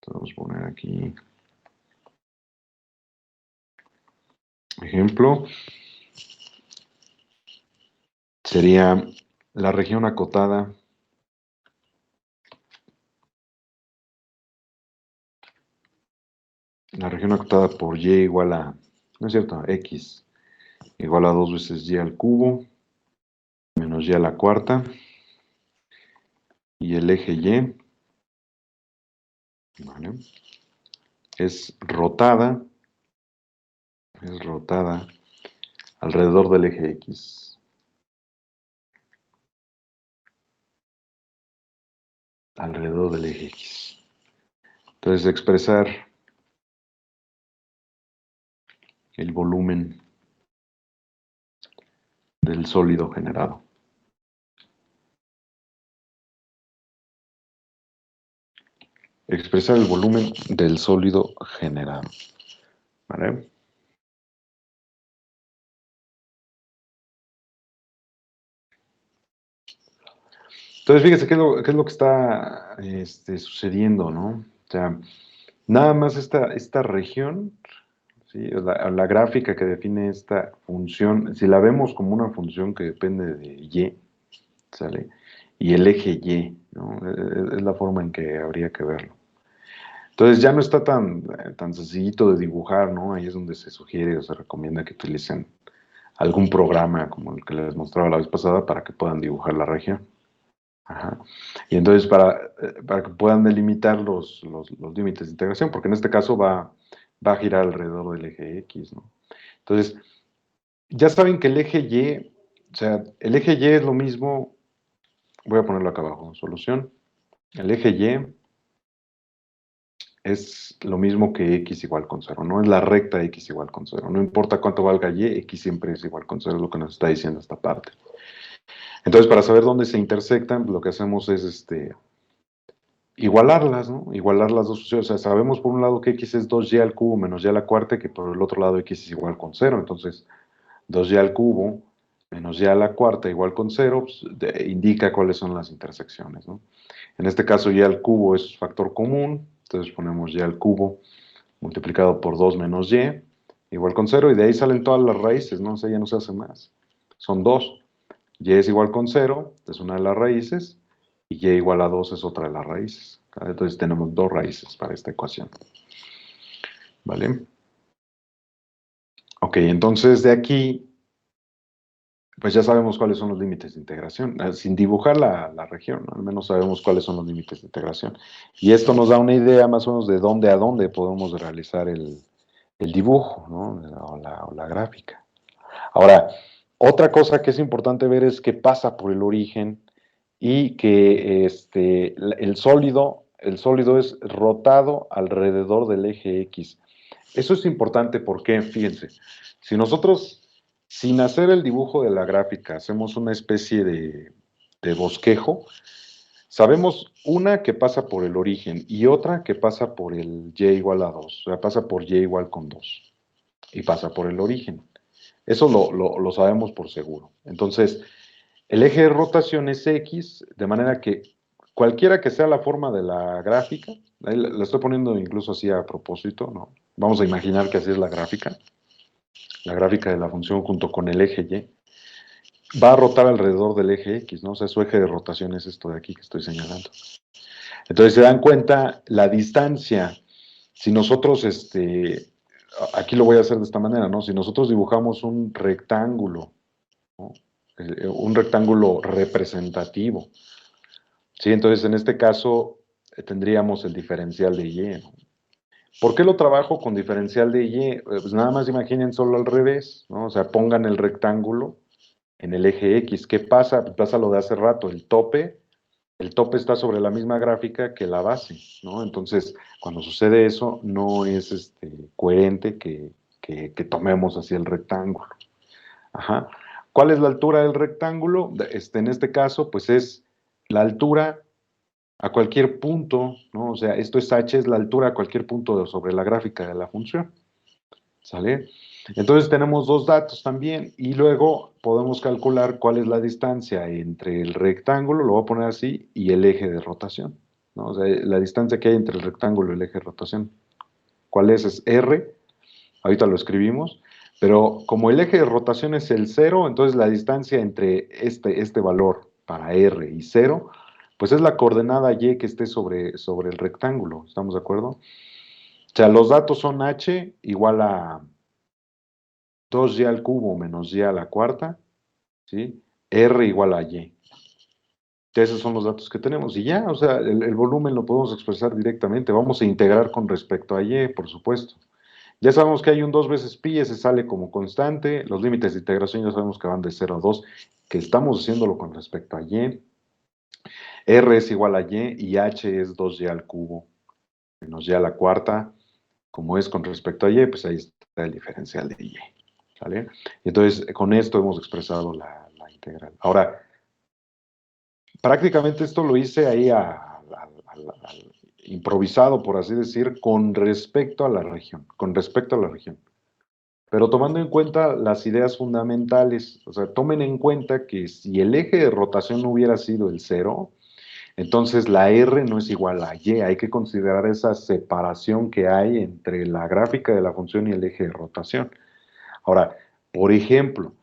Vamos a poner aquí ejemplo. Sería la región acotada. La región acotada por y igual a, no es cierto, x igual a 2 veces y al cubo menos y a la cuarta. Y el eje y, ¿vale? Es rotada alrededor del eje x. Alrededor del eje x. Entonces, expresar el volumen del sólido generado. Expresar el volumen del sólido generado. ¿Vale? Entonces, fíjese qué es lo que está sucediendo, ¿no? O sea, nada más esta región, ¿sí? La gráfica que define esta función, si la vemos como una función que depende de y, ¿sale? Y el eje y, ¿no? Es la forma en que habría que verlo. Entonces ya no está tan sencillito de dibujar, ¿no? Ahí es donde se sugiere o se recomienda que utilicen algún programa como el que les mostraba la vez pasada para que puedan dibujar la región. Ajá. Y entonces para que puedan delimitar los límites de integración, porque en este caso va a girar alrededor del eje X, ¿no? Entonces, ya saben que el eje Y, o sea, el eje Y es lo mismo, voy a ponerlo acá abajo, solución. El eje Y es lo mismo que X igual con 0, no es la recta X igual con 0. No importa cuánto valga Y, X siempre es igual con 0, es lo que nos está diciendo esta parte. Entonces, para saber dónde se intersectan, lo que hacemos es igualarlas, ¿no? Igualar las dos funciones. O sea, sabemos por un lado que X es 2Y al cubo menos Y a la cuarta, y que por el otro lado X es igual con 0. Entonces, 2Y al cubo menos Y a la cuarta igual con 0, pues, indica cuáles son las intersecciones, ¿no? En este caso, Y al cubo es factor común, entonces ponemos Y al cubo multiplicado por 2 menos Y, igual con 0, y de ahí salen todas las raíces, ¿no? O sea, ya no se hace más. Son 2. Y es igual con 0, es una de las raíces, y Y igual a 2 es otra de las raíces. Entonces tenemos dos raíces para esta ecuación. ¿Vale? Ok, entonces de aquí, pues ya sabemos cuáles son los límites de integración. Sin dibujar la región, ¿no? Al menos sabemos cuáles son los límites de integración. Y esto nos da una idea más o menos de dónde a dónde podemos realizar el dibujo, ¿no? O la gráfica. Ahora, otra cosa que es importante ver es que pasa por el origen y que el sólido es rotado alrededor del eje X. Eso es importante porque, fíjense, si nosotros, sin hacer el dibujo de la gráfica, hacemos una especie de bosquejo, sabemos una que pasa por el origen y otra que pasa por el Y igual a 2, o sea, pasa por Y igual con 2 y pasa por el origen. Eso lo sabemos por seguro. Entonces, el eje de rotación es X, de manera que cualquiera que sea la forma de la gráfica, ahí la estoy poniendo incluso así a propósito, ¿no? Vamos a imaginar que así es la gráfica de la función junto con el eje Y, va a rotar alrededor del eje X, ¿no? O sea, su eje de rotación es esto de aquí que estoy señalando. Entonces, se dan cuenta la distancia. Si nosotros, aquí lo voy a hacer de esta manera, ¿no? Si nosotros dibujamos un rectángulo, ¿no? Un rectángulo representativo, ¿sí? Entonces, en este caso, tendríamos el diferencial de Y, ¿no? ¿Por qué lo trabajo con diferencial de Y? Pues nada más imaginen solo al revés, ¿no? O sea, pongan el rectángulo en el eje X. ¿Qué pasa? Pues pasa lo de hace rato, el tope está sobre la misma gráfica que la base, ¿no? Entonces, cuando sucede eso, no es coherente que tomemos así el rectángulo. Ajá. ¿Cuál es la altura del rectángulo? En este caso, pues es la altura a cualquier punto, ¿no? O sea, esto es h, es la altura a cualquier punto sobre la gráfica de la función. ¿Sale? Entonces tenemos dos datos también y luego podemos calcular cuál es la distancia entre el rectángulo, lo voy a poner así, y el eje de rotación, ¿no? O sea, la distancia que hay entre el rectángulo y el eje de rotación. ¿Cuál es? Es R, ahorita lo escribimos, pero como el eje de rotación es el 0, entonces la distancia entre este valor para R y 0, pues es la coordenada Y que esté sobre el rectángulo, ¿estamos de acuerdo? O sea, los datos son H igual a 2Y al cubo menos Y a la cuarta, ¿sí? R igual a Y. Esos son los datos que tenemos. Y ya, o sea, el volumen lo podemos expresar directamente. Vamos a integrar con respecto a Y, por supuesto. Ya sabemos que hay un 2 veces pi, ese sale como constante. Los límites de integración ya sabemos que van de 0 a 2, que estamos haciéndolo con respecto a Y. R es igual a Y H es 2Y al cubo menos Y a la cuarta. Como es con respecto a Y, pues ahí está. del diferencial de y, ¿sale? Entonces, con esto hemos expresado la integral. Ahora, prácticamente esto lo hice ahí al improvisado, por así decir, con respecto a la región, Pero tomando en cuenta las ideas fundamentales, o sea, tomen en cuenta que si el eje de rotación no hubiera sido el 0, entonces la R no es igual a Y. Hay que considerar esa separación que hay entre la gráfica de la función y el eje de rotación. Ahora, por ejemplo,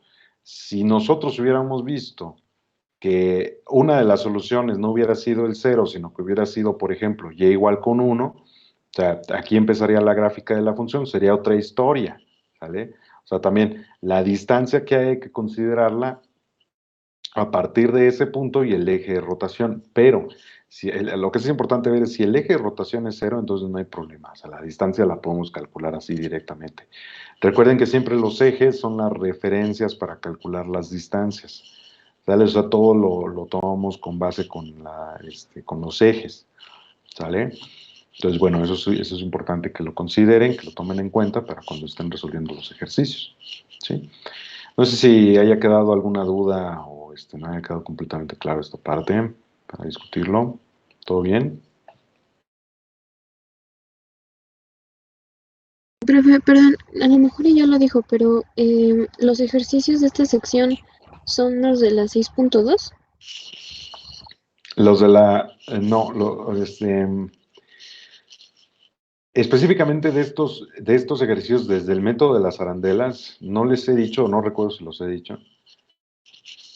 si nosotros hubiéramos visto que una de las soluciones no hubiera sido el 0, sino que hubiera sido, por ejemplo, y igual con 1, o sea, aquí empezaría la gráfica de la función, sería otra historia, ¿sale? O sea, también la distancia que hay que considerarla a partir de ese punto y el eje de rotación, pero lo que es importante ver es si el eje de rotación es 0, entonces no hay problema, o sea, la distancia la podemos calcular así directamente. Recuerden que siempre los ejes son las referencias para calcular las distancias. ¿Sale? O sea, todo lo tomamos con base con los ejes, ¿sale? Entonces, bueno, eso es importante que lo consideren, que lo tomen en cuenta para cuando estén resolviendo los ejercicios, ¿sí? No sé si haya quedado alguna duda o no haya quedado completamente claro esta parte para discutirlo. ¿Todo bien? Profe, perdón, a lo mejor ya lo dijo, pero los ejercicios de esta sección son los de la 6.2. Los de la... no, específicamente de estos ejercicios desde el método de las arandelas, no les he dicho, no recuerdo si los he dicho.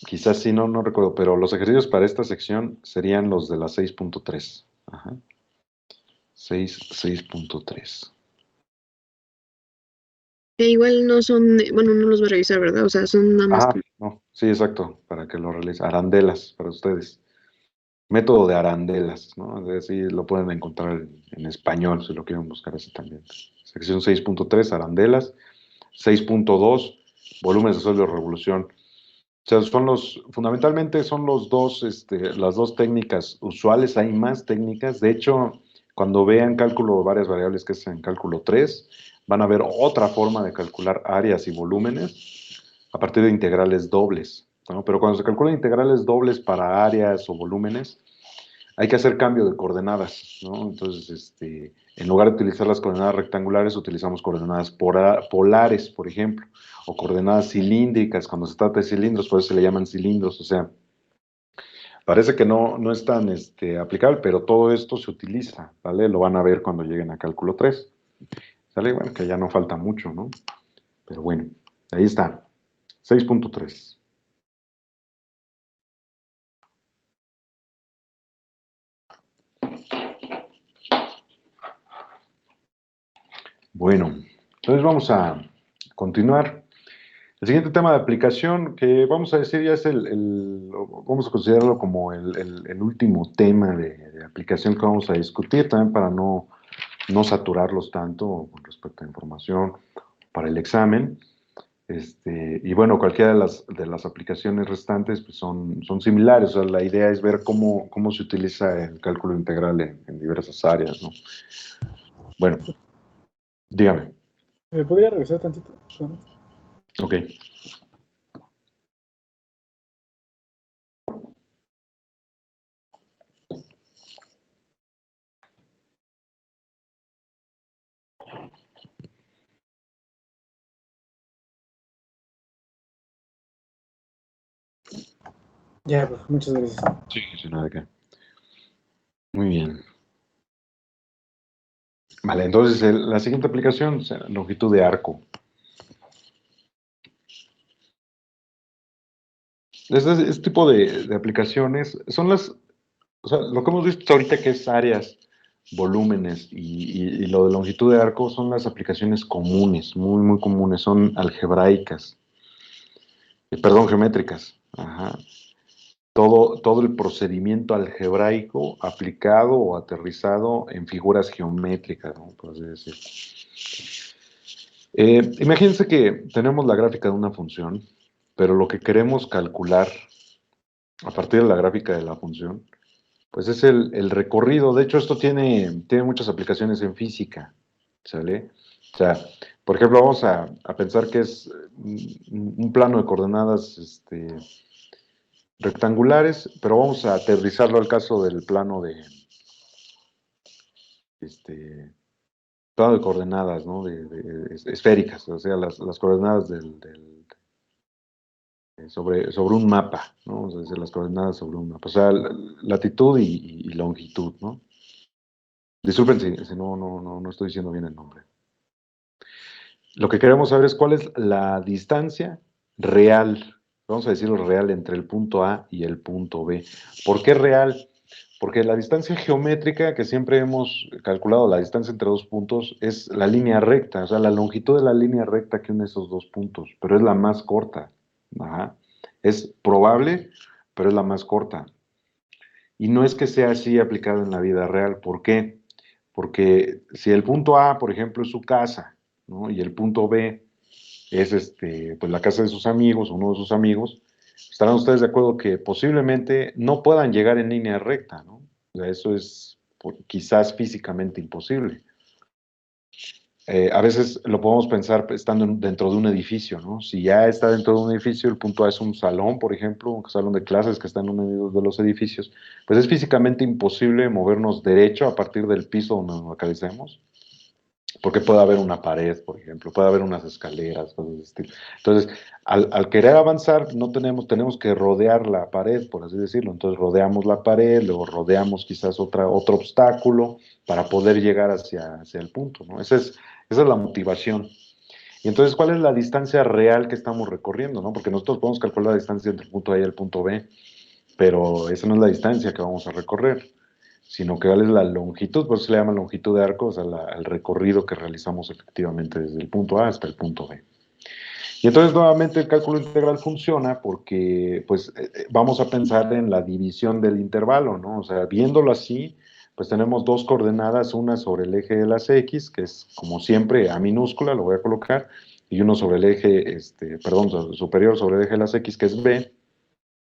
Quizás sí, no recuerdo, pero los ejercicios para esta sección serían los de la 6.3. Ajá. 6.3. Que igual no son, bueno, no los va a revisar, ¿verdad? O sea, son nada más. Ajá, no, sí, exacto, para que lo realicen. Arandelas para ustedes. Método de arandelas, ¿no? Así lo pueden encontrar en español, si lo quieren buscar así también. Sección 6.3, arandelas. 6.2, volúmenes de sólido de revolución. O sea, fundamentalmente son las dos técnicas usuales, hay más técnicas. De hecho, cuando vean cálculo de varias variables, que es en cálculo 3, van a ver otra forma de calcular áreas y volúmenes a partir de integrales dobles, ¿no? Pero cuando se calculan integrales dobles para áreas o volúmenes, hay que hacer cambio de coordenadas, ¿no? Entonces, en lugar de utilizar las coordenadas rectangulares, utilizamos coordenadas polares, por ejemplo, o coordenadas cilíndricas, cuando se trata de cilindros, por eso se le llaman cilindros, o sea, parece que no es tan aplicable, pero todo esto se utiliza, ¿vale? Lo van a ver cuando lleguen a cálculo 3, ¿sale? Bueno, que ya no falta mucho, ¿no? Pero bueno, ahí está, 6.3. Bueno, entonces vamos a continuar. El siguiente tema de aplicación, que vamos a decir ya es vamos a considerarlo como el último tema de aplicación que vamos a discutir, también para no saturarlos tanto con respecto a información para el examen. Y bueno, cualquiera de las aplicaciones restantes pues son similares, o sea, la idea es ver cómo se utiliza el cálculo integral en diversas áreas, ¿no? Bueno, dígame. ¿Me podría regresar tantito? Ok. Ya, pues, muchas gracias. Sí, sí, nada de qué. Muy bien. Vale, entonces la siguiente aplicación, o sea, longitud de arco. Este tipo de aplicaciones son o sea, lo que hemos visto ahorita que es áreas, volúmenes y lo de longitud de arco son las aplicaciones comunes, muy, muy comunes, son algebraicas, perdón, geométricas. Ajá. Todo el procedimiento algebraico aplicado o aterrizado en figuras geométricas, ¿no? Por así decir. Imagínense que tenemos la gráfica de una función, pero lo que queremos calcular a partir de la gráfica de la función, pues es el recorrido. De hecho, esto tiene muchas aplicaciones en física, ¿sale? O sea, Por ejemplo, vamos a pensar que es un plano de coordenadas rectangulares, pero vamos a aterrizarlo al caso del plano de plano de coordenadas, ¿no? Esféricas, o sea, las coordenadas sobre un mapa, ¿no? O sea, las coordenadas sobre un mapa, o sea, latitud y longitud, ¿no? Disculpen si no estoy diciendo bien el nombre. Lo que queremos saber es cuál es la distancia real, vamos a decirlo real, entre el punto A y el punto B. ¿Por qué real? Porque la distancia geométrica que siempre hemos calculado, la distancia entre dos puntos, es la línea recta, o sea, la longitud de la línea recta que une esos dos puntos, pero es la más corta. Ajá. Es probable, pero es la más corta. Y no es que sea así aplicado en la vida real. ¿Por qué? Porque si el punto A, por ejemplo, es su casa, ¿no? Y el punto B es pues la casa de sus amigos, uno de sus amigos, estarán ustedes de acuerdo que posiblemente no puedan llegar en línea recta, ¿no? O sea, eso es quizás físicamente imposible. A veces lo podemos pensar estando dentro de un edificio, ¿no? Si ya está dentro de un edificio, el punto A es un salón, por ejemplo, un salón de clases que está en uno de los edificios, pues es físicamente imposible movernos derecho a partir del piso donde nos localicemos, porque puede haber una pared, por ejemplo, puede haber unas escaleras, cosas de estilo. Entonces, al querer avanzar, tenemos que rodear la pared, por así decirlo. Entonces, rodeamos la pared, luego rodeamos quizás otro obstáculo para poder llegar hacia el punto, ¿no? Esa es la motivación. Y entonces, ¿cuál es la distancia real que estamos recorriendo, no? Porque nosotros podemos calcular la distancia entre el punto A y el punto B, pero esa no es la distancia que vamos a recorrer, sino que cuál es la longitud, por eso se le llama longitud de arco, o sea, el recorrido que realizamos efectivamente desde el punto A hasta el punto B. Y entonces nuevamente el cálculo integral funciona porque pues vamos a pensar en la división del intervalo, ¿no? O sea, viéndolo así, pues tenemos dos coordenadas, una sobre el eje de las X, que es como siempre A minúscula, lo voy a colocar, y uno sobre el eje, superior sobre el eje de las X, que es B,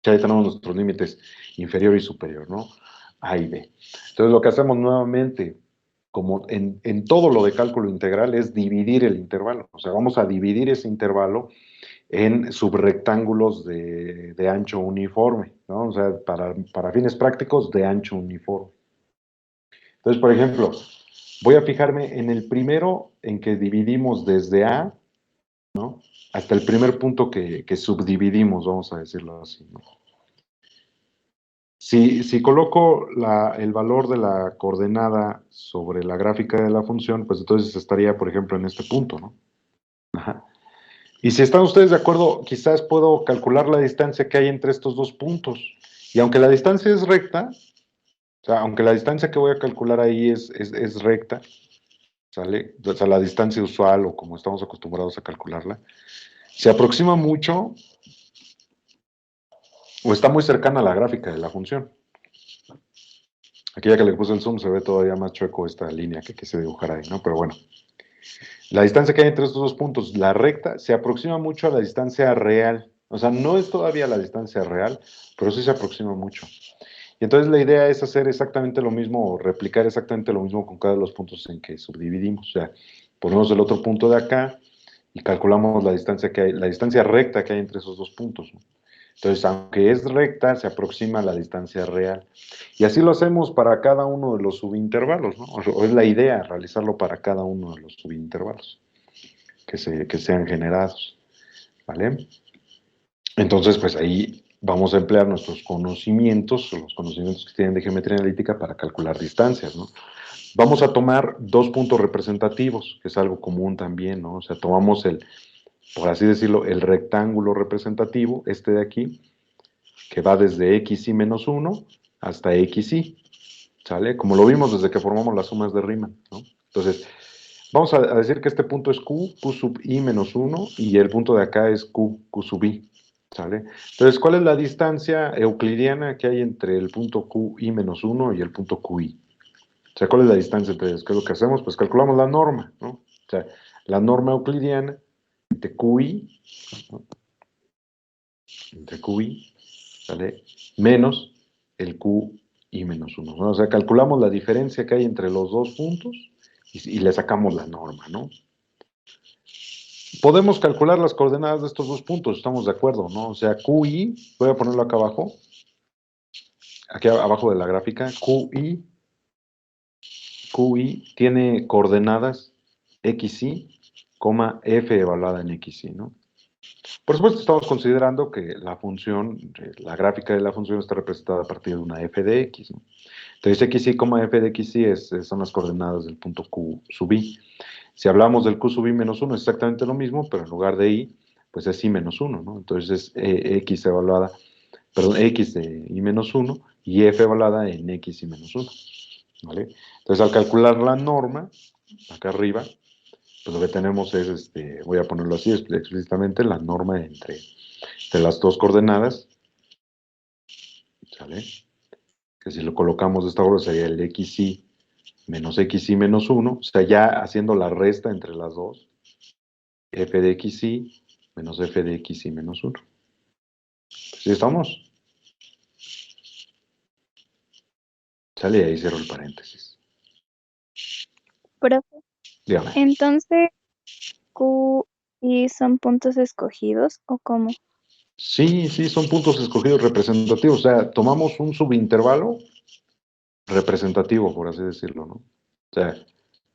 que ahí tenemos nuestros límites inferior y superior, ¿no? A y B. Entonces lo que hacemos nuevamente, como en todo lo de cálculo integral, es dividir el intervalo. O sea, vamos a dividir ese intervalo en subrectángulos de ancho uniforme, ¿no? O sea, para fines prácticos, de ancho uniforme. Entonces, por ejemplo, voy a fijarme en el primero en que dividimos desde A, ¿no? Hasta el primer punto que subdividimos, vamos a decirlo así, ¿no? Si coloco el valor de la coordenada sobre la gráfica de la función, pues entonces estaría, por ejemplo, en este punto, ¿no? Ajá. Y si están ustedes de acuerdo, quizás puedo calcular la distancia que hay entre estos dos puntos. Y aunque la distancia es recta, o sea, aunque la distancia que voy a calcular ahí es recta, ¿sale? O sea, la distancia usual o como estamos acostumbrados a calcularla, se aproxima mucho o está muy cercana a la gráfica de la función. Aquí ya que le puse el zoom se ve todavía más chueco esta línea que quise dibujar ahí, ¿no? Pero bueno, la distancia que hay entre estos dos puntos, la recta, se aproxima mucho a la distancia real. O sea, no es todavía la distancia real, pero sí se aproxima mucho. Y entonces la idea es hacer exactamente lo mismo, o replicar exactamente lo mismo con cada de los puntos en que subdividimos. O sea, ponemos el otro punto de acá y calculamos la distancia la distancia recta que hay entre esos dos puntos, ¿no? Entonces, aunque es recta, se aproxima a la distancia real. Y así lo hacemos para cada uno de los subintervalos, ¿no? O es la idea realizarlo para cada uno de los subintervalos que sean generados, ¿vale? Entonces, pues ahí vamos a emplear nuestros conocimientos, o los conocimientos que tienen de geometría analítica para calcular distancias, ¿no? Vamos a tomar dos puntos representativos, que es algo común también, ¿no? O sea, tomamos por así decirlo, el rectángulo representativo, este de aquí, que va desde xy menos 1 hasta xy, ¿sale? Como lo vimos desde que formamos las sumas de Riemann, ¿no? Entonces, vamos a decir que este punto es q sub i menos 1, y el punto de acá es q sub i, ¿sale? Entonces, ¿cuál es la distancia euclidiana que hay entre el punto qi menos 1 y el punto qi? O sea, ¿cuál es la distancia entre ellos? ¿Qué es lo que hacemos? Pues calculamos la norma, ¿no? O sea, la norma euclidiana entre qi, ¿no? Entre qi, ¿sale? Menos el qi menos 1, ¿no? O sea, calculamos la diferencia que hay entre los dos puntos y le sacamos la norma, ¿no? podemos calcular las coordenadas de estos dos puntos, estamos de acuerdo, ¿no? O sea, QI, voy a ponerlo acá abajo, aquí abajo de la gráfica, QI tiene coordenadas XY, F evaluada en XY, ¿no? Por supuesto, estamos considerando que la función, la gráfica de la función está representada a partir de una f de x, ¿no? Entonces, xy, f de xy son las coordenadas del punto q sub i. Si hablamos del q sub i menos 1, es exactamente lo mismo, pero en lugar de i, pues es i menos 1, ¿no? Entonces, es x evaluada, perdón, x de i menos 1 y f evaluada en x y menos 1, ¿vale? Entonces, al calcular la norma, acá arriba, pues lo que tenemos es, voy a ponerlo así explícitamente, la norma entre las dos coordenadas, ¿sale? Que si lo colocamos de esta forma sería el xy menos 1, o sea, ya haciendo la resta entre las dos, f de xy menos f de xy menos 1. ¿Sí estamos? Sale y ahí cierro el paréntesis. Profe, Dígame. entonces, Q y son puntos escogidos o cómo? Sí, son puntos escogidos representativos, o sea, tomamos un subintervalo representativo, por así decirlo, ¿no? O sea,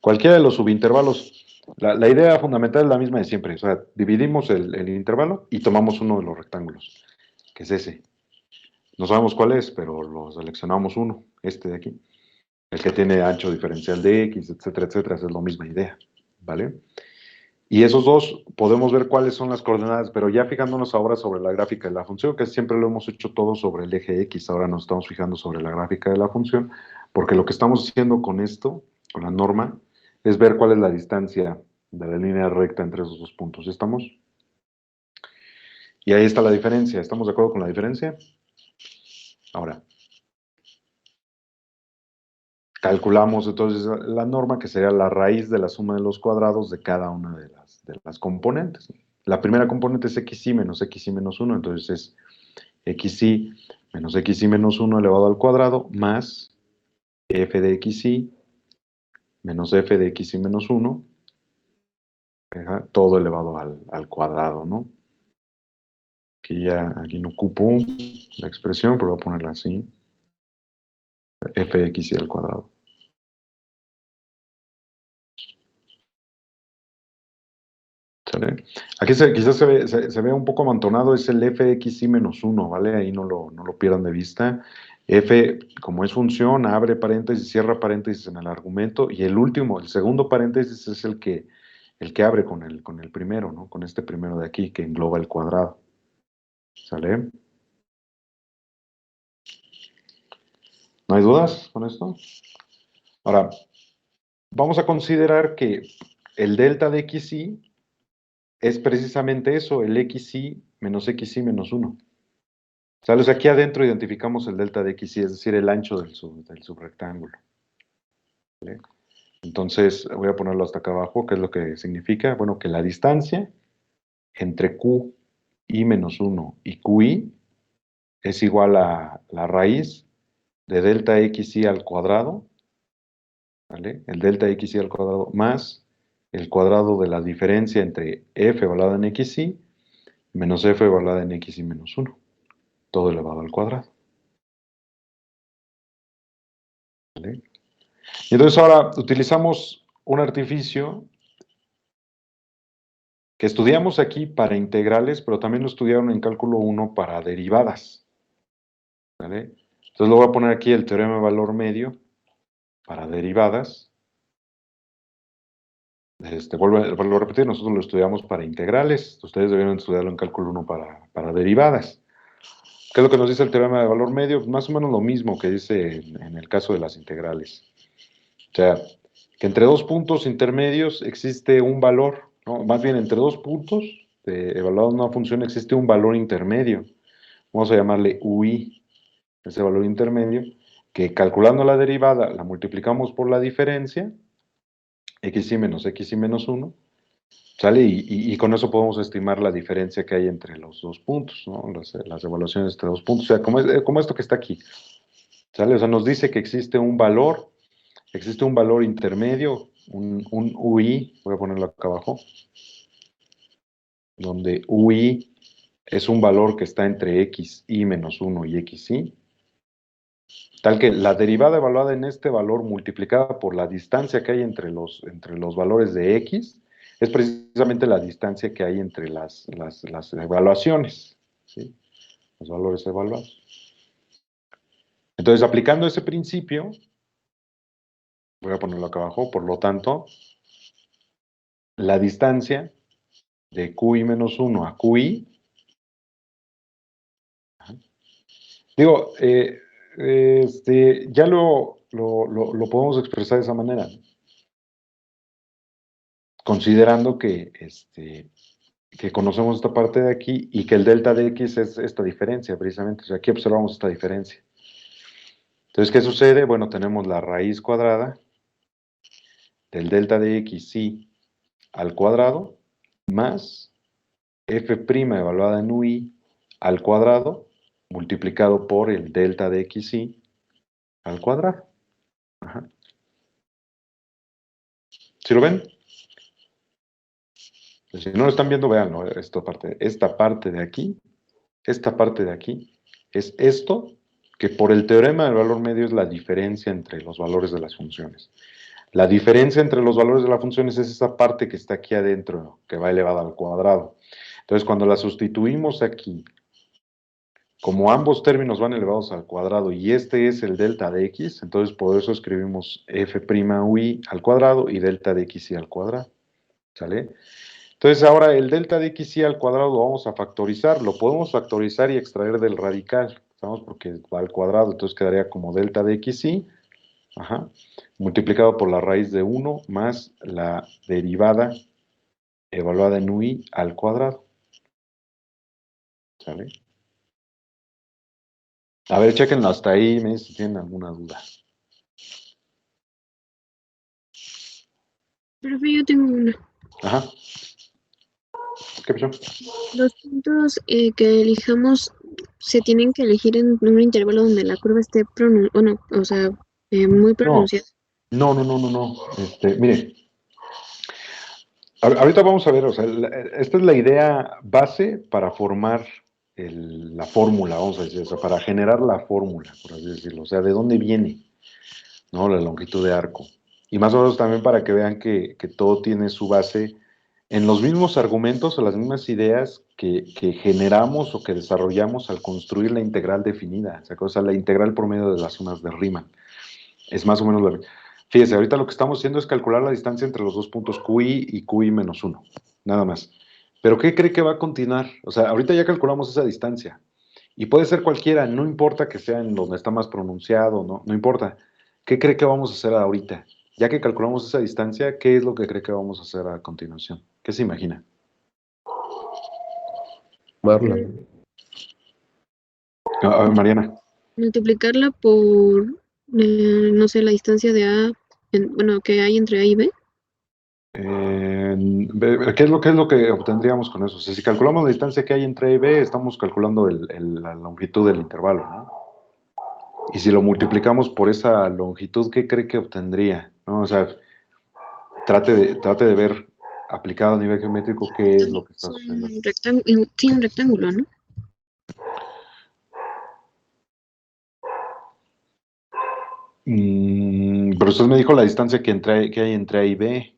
cualquiera de los subintervalos, la idea fundamental es la misma de siempre, o sea, dividimos el intervalo y tomamos uno de los rectángulos, que es ese. No sabemos cuál es, pero lo seleccionamos uno, este de aquí. El que tiene ancho diferencial de x, etcétera, etcétera, es la misma idea, ¿vale? Y esos dos podemos ver cuáles son las coordenadas, pero ya fijándonos ahora sobre la gráfica de la función, que siempre lo hemos hecho todo sobre el eje x, ahora nos estamos fijando sobre la gráfica de la función, porque lo que estamos haciendo con esto, con la norma, es ver cuál es la distancia de la línea recta entre esos dos puntos. ¿Sí estamos? Y ahí está la diferencia. ¿Estamos de acuerdo con la diferencia? Ahora, calculamos entonces la norma, que sería la raíz de la suma de los cuadrados de cada una de las componentes. La primera componente es xy menos 1, entonces es xy menos 1 elevado al cuadrado más f de xy menos f de xy menos 1, todo elevado al cuadrado, ¿no? Aquí no ocupo la expresión, pero voy a ponerla así. F de xy al cuadrado. ¿Sale? Aquí quizás se ve un poco amontonado, es el fxy menos 1, ¿vale? Ahí no lo pierdan de vista. F, como es función, abre paréntesis, cierra paréntesis en el argumento, y el último, el segundo paréntesis es el que abre con el primero, ¿no? Con este primero de aquí, que engloba el cuadrado. ¿Sale? ¿No hay dudas con esto? Ahora, vamos a considerar que el delta de xy es precisamente eso, el xy menos 1. ¿Sale? O sea, aquí adentro identificamos el delta de xy, es decir, el ancho del subrectángulo. ¿Vale? Entonces, voy a ponerlo hasta acá abajo, ¿qué es lo que significa? Bueno, que la distancia entre qi menos 1 y qi es igual a la raíz de delta xy al cuadrado, ¿vale? El delta xy al cuadrado más el cuadrado de la diferencia entre f evaluada en xy menos f evaluada en xy menos 1, todo elevado al cuadrado. ¿Vale? Y entonces ahora utilizamos un artificio que estudiamos aquí para integrales, pero también lo estudiaron en cálculo 1 para derivadas. ¿Vale? Entonces lo voy a poner aquí el teorema de valor medio para derivadas. Vuelvo a repetir, nosotros lo estudiamos para integrales, ustedes debieron estudiarlo en cálculo 1 para derivadas. ¿Qué es lo que nos dice el teorema de valor medio? Más o menos lo mismo que dice en el caso de las integrales. O sea, que entre dos puntos intermedios existe un valor, ¿no? Más bien entre dos puntos evaluados en una función existe un valor intermedio. Vamos a llamarle UI, ese valor intermedio, que calculando la derivada la multiplicamos por la diferencia, xy menos 1, ¿sale? Y con eso podemos estimar la diferencia que hay entre los dos puntos, ¿no? Las evaluaciones entre dos puntos, o sea, como esto que está aquí, ¿sale? O sea, nos dice que existe un valor intermedio, un UI, voy a ponerlo acá abajo, donde UI es un valor que está entre xi menos 1 y xi, tal que la derivada evaluada en este valor multiplicada por la distancia que hay entre los valores de x es precisamente la distancia que hay entre las evaluaciones, ¿sí? Los valores evaluados. Entonces, aplicando ese principio, voy a ponerlo acá abajo, por lo tanto, la distancia de QI menos 1 a QI, digo, ya lo podemos expresar de esa manera, considerando que, que conocemos esta parte de aquí y que el delta de x es esta diferencia, precisamente. O sea, aquí observamos esta diferencia. Entonces, ¿qué sucede? Bueno, tenemos la raíz cuadrada del delta de xi al cuadrado más f' evaluada en ui al cuadrado multiplicado por el delta de xi al cuadrado. Ajá. ¿Sí lo ven? Si no lo están viendo, véanlo. Esta parte de aquí es esto que por el teorema del valor medio es la diferencia entre los valores de las funciones. La diferencia entre los valores de las funciones es esa parte que está aquí adentro, que va elevada al cuadrado. Entonces, cuando la sustituimos aquí, como ambos términos van elevados al cuadrado y este es el delta de x, entonces por eso escribimos f'ui al cuadrado y delta de xi al cuadrado. ¿Sale? Entonces ahora el delta de xi al cuadrado lo vamos a factorizar, lo podemos factorizar y extraer del radical, ¿sabes? Porque va al cuadrado, entonces quedaría como delta de xi, ajá, multiplicado por la raíz de 1 más la derivada evaluada en ui al cuadrado. ¿Sale? A ver, chequenlo hasta ahí, me dicen si tienen alguna duda. Profe, yo tengo una. Ajá. ¿Qué pasó? Los puntos que elijamos se tienen que elegir en un intervalo donde la curva esté muy pronunciada. No. Mire, ahorita vamos a ver, o sea, esta es la idea base para formar la fórmula, vamos a decir, o sea, para generar la fórmula, por así decirlo, o sea, de dónde viene, ¿no? La longitud de arco. Y más o menos también para que vean que todo tiene su base en los mismos argumentos o las mismas ideas que generamos o que desarrollamos al construir la integral definida, o sea, la integral por medio de las sumas de Riemann. Es más o menos la... Fíjese, ahorita lo que estamos haciendo es calcular la distancia entre los dos puntos QI y QI menos 1, nada más. ¿Pero qué cree que va a continuar? O sea, ahorita ya calculamos esa distancia. Y puede ser cualquiera, no importa que sea en donde está más pronunciado, no importa. ¿Qué cree que vamos a hacer ahorita? Ya que calculamos esa distancia, ¿qué es lo que cree que vamos a hacer a continuación? ¿Qué se imagina? Marla. A ver, Mariana. Multiplicarla por, no sé, la distancia de A, que hay entre A y B. ¿Qué es lo que obtendríamos con eso? O sea, si calculamos la distancia que hay entre A y B, estamos calculando la longitud del intervalo, ¿no? Y si lo multiplicamos por esa longitud, ¿qué cree que obtendría? ¿No? O sea, trate de ver aplicado a nivel geométrico qué es lo que está sucediendo. Un rectángulo, ¿no? Pero usted me dijo la distancia que hay entre A y B,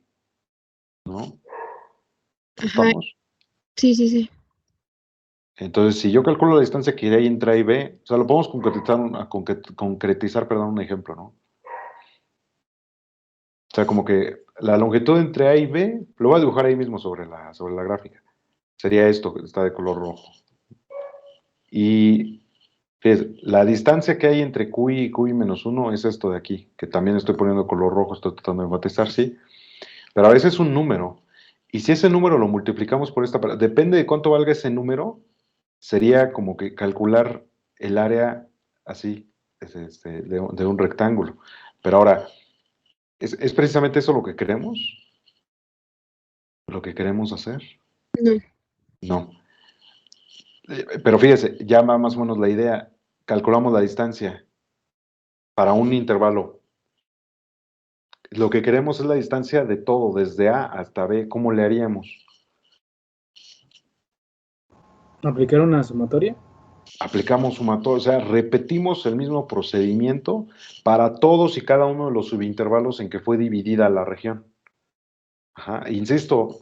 ¿no? Ajá. ¿Estamos? Sí. Entonces, si yo calculo la distancia que hay entre A y B, o sea, lo podemos concretizar, perdón, un ejemplo, ¿no? O sea, como que la longitud entre A y B, lo voy a dibujar ahí mismo sobre la gráfica. Sería esto, que está de color rojo. Y fíjese, la distancia que hay entre QI y QI menos 1 es esto de aquí, que también estoy poniendo color rojo, estoy tratando de enfatizar, sí. Pero a veces es un número. Y si ese número lo multiplicamos por esta, depende de cuánto valga ese número, sería como que calcular el área así, de un rectángulo. Pero ahora, ¿es precisamente eso lo que queremos? ¿Lo que queremos hacer? No. No. Pero fíjese, ya más o menos la idea. Calculamos la distancia para un intervalo. Lo que queremos es la distancia de todo, desde A hasta B. ¿Cómo le haríamos? ¿Aplicar una sumatoria? Aplicamos sumatoria, o sea, repetimos el mismo procedimiento para todos y cada uno de los subintervalos en que fue dividida la región. Ajá, insisto,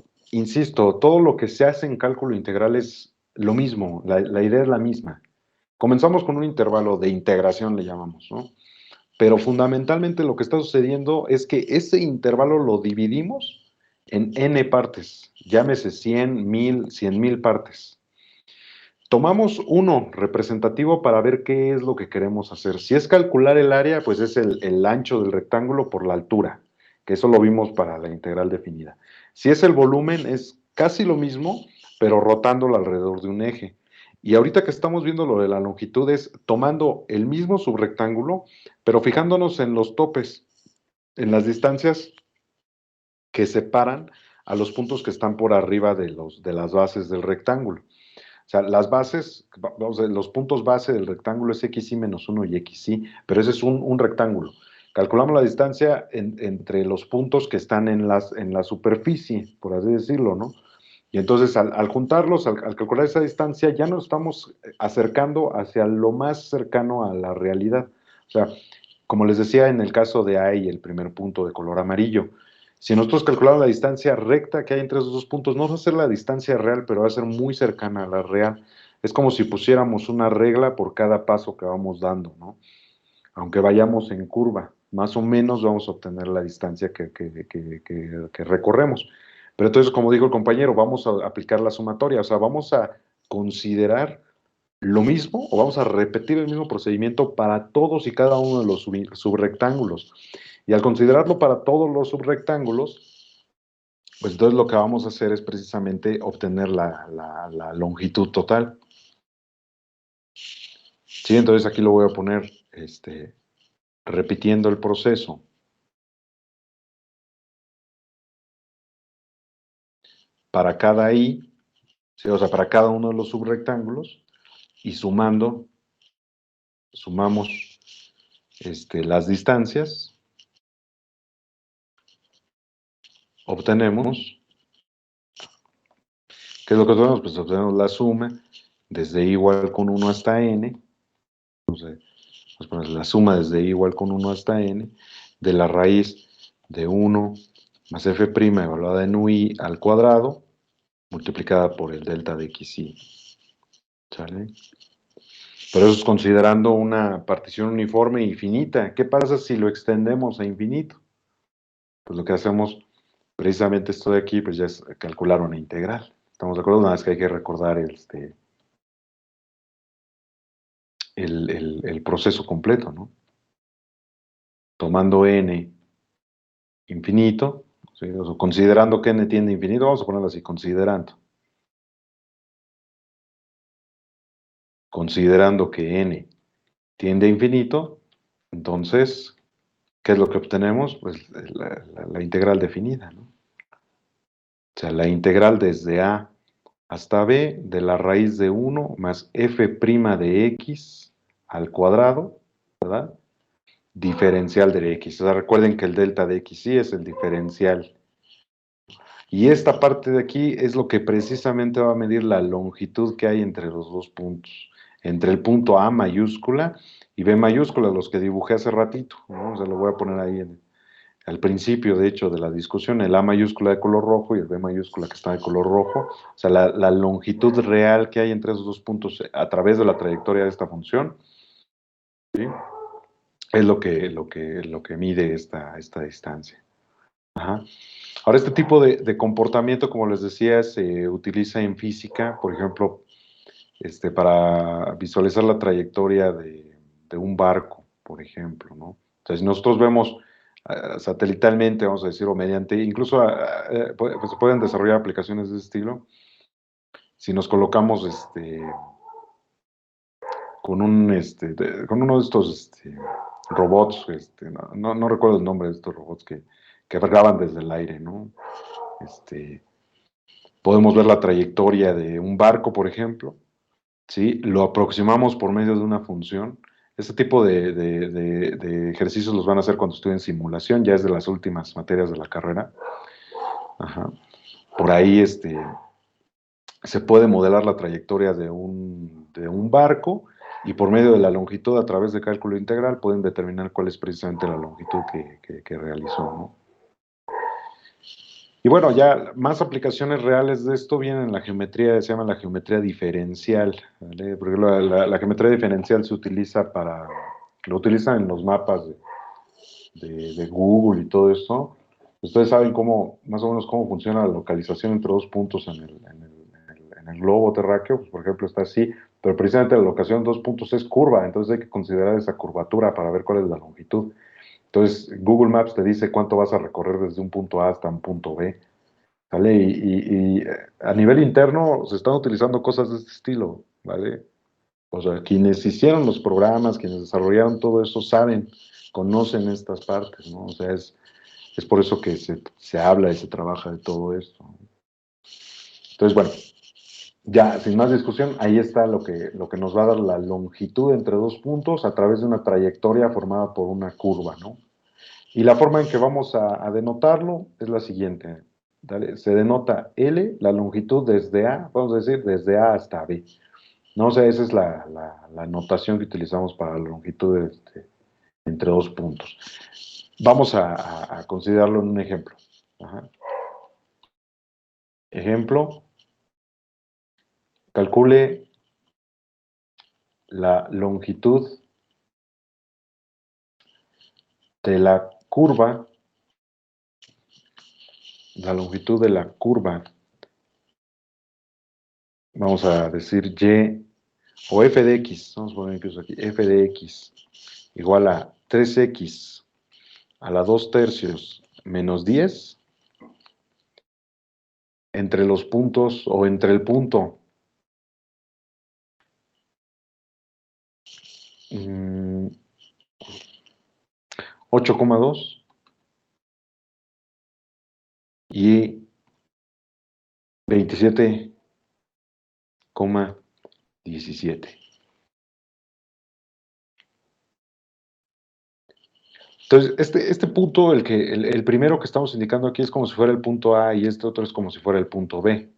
todo lo que se hace en cálculo integral es lo mismo, la idea es la misma. Comenzamos con un intervalo de integración, le llamamos, ¿no? Pero fundamentalmente lo que está sucediendo es que ese intervalo lo dividimos en n partes, llámese 100, 1000, 100,000 partes. Tomamos uno representativo para ver qué es lo que queremos hacer. Si es calcular el área, pues es el ancho del rectángulo por la altura, que eso lo vimos para la integral definida. Si es el volumen, es casi lo mismo, pero rotándolo alrededor de un eje. Y ahorita que estamos viendo lo de la longitud es tomando el mismo subrectángulo, pero fijándonos en los topes, en las distancias que separan a los puntos que están por arriba de las bases del rectángulo. O sea, las bases, vamos a ver, los puntos base del rectángulo es xy menos 1 y xy, pero ese es un rectángulo. Calculamos la distancia entre los puntos que están en la superficie, por así decirlo, ¿no? Y entonces al juntarlos, al calcular esa distancia, ya nos estamos acercando hacia lo más cercano a la realidad. O sea, como les decía en el caso de A y el primer punto de color amarillo, si nosotros calculamos la distancia recta que hay entre esos dos puntos, no va a ser la distancia real, pero va a ser muy cercana a la real. Es como si pusiéramos una regla por cada paso que vamos dando, ¿no? Aunque vayamos en curva, más o menos vamos a obtener la distancia que recorremos. Pero entonces, como dijo el compañero, vamos a aplicar la sumatoria, o sea, vamos a considerar lo mismo o vamos a repetir el mismo procedimiento para todos y cada uno de los subrectángulos. Y al considerarlo para todos los subrectángulos, pues entonces lo que vamos a hacer es precisamente obtener la longitud total. Sí, entonces aquí lo voy a poner repitiendo el proceso. Para cada i, ¿sí? O sea, para cada uno de los subrectángulos, y sumamos las distancias, obtenemos, ¿qué es lo que obtenemos? Pues obtenemos la suma desde i igual con 1 hasta n, entonces, vamos a poner la suma desde i igual con 1 hasta n, de la raíz de 1 más f' evaluada en ui al cuadrado, multiplicada por el delta de xy. ¿Sale? Pero eso es considerando una partición uniforme e infinita. ¿Qué pasa si lo extendemos a infinito? Pues lo que hacemos, precisamente esto de aquí, pues ya es calcular una integral. ¿Estamos de acuerdo? Nada más que hay que recordar el proceso completo, ¿no? Tomando n infinito, ¿sí? O sea, considerando que n tiende a infinito, vamos a ponerlo así, considerando que n tiende a infinito, entonces, ¿qué es lo que obtenemos? Pues la integral definida, ¿no? O sea, la integral desde a hasta b de la raíz de 1 más f' de x al cuadrado, ¿verdad? Diferencial de x. O sea, recuerden que el delta de xy es el diferencial. Y esta parte de aquí es lo que precisamente va a medir la longitud que hay entre los dos puntos. Entre el punto A mayúscula y B mayúscula, los que dibujé hace ratito, ¿no? O sea, lo voy a poner ahí al principio, de hecho, de la discusión, el A mayúscula de color rojo y el B mayúscula que está de color rojo. O sea, la longitud real que hay entre esos dos puntos a través de la trayectoria de esta función, ¿sí? Es lo que mide esta distancia. Ajá. Ahora, este tipo de comportamiento, como les decía, se utiliza en física, por ejemplo, para visualizar la trayectoria de un barco, por ejemplo, ¿no? Entonces, si nosotros vemos satelitalmente, vamos a decir, o mediante, incluso pues, se pueden desarrollar aplicaciones de ese estilo, si nos colocamos con uno de estos robots, no recuerdo el nombre de estos robots que graban desde el aire, ¿no? Podemos ver la trayectoria de un barco, por ejemplo, ¿sí? Lo aproximamos por medio de una función. Este tipo de ejercicios los van a hacer cuando estudien simulación, ya es de las últimas materias de la carrera. Ajá. Por ahí, se puede modelar la trayectoria de un barco y por medio de la longitud a través de cálculo integral pueden determinar cuál es precisamente la longitud que realizó, ¿no? Y bueno, ya más aplicaciones reales de esto vienen en la geometría, se llama la geometría diferencial, ¿vale? Porque la geometría diferencial se utiliza lo utilizan en los mapas de Google y todo esto. Ustedes saben más o menos cómo funciona la localización entre dos puntos en el globo terráqueo, pues por ejemplo está así, pero precisamente la locación de dos puntos es curva, entonces hay que considerar esa curvatura para ver cuál es la longitud. Entonces Google Maps te dice cuánto vas a recorrer desde un punto A hasta un punto B, ¿vale? Y a nivel interno se están utilizando cosas de este estilo, ¿vale? O sea, quienes hicieron los programas, quienes desarrollaron todo eso, conocen estas partes, ¿no? O sea, es por eso que se habla y se trabaja de todo esto. Entonces, bueno, ya sin más discusión, ahí está lo que nos va a dar la longitud entre dos puntos a través de una trayectoria formada por una curva, ¿no? Y la forma en que vamos a denotarlo es la siguiente. ¿Vale? Se denota L, la longitud desde A, vamos a decir, desde A hasta B. No, o sea, esa es la notación que utilizamos para la longitud entre dos puntos. Vamos a considerarlo en un ejemplo. Ajá. Ejemplo, calcule la longitud de la curva, vamos a decir Y, o f de x, vamos a poner incluso aquí, f de x igual a 3x a la 2 tercios menos 10 entre los puntos o entre el punto 8,2 y 27,17. Entonces, este punto, el primero que estamos indicando aquí es como si fuera el punto A y este otro es como si fuera el punto B.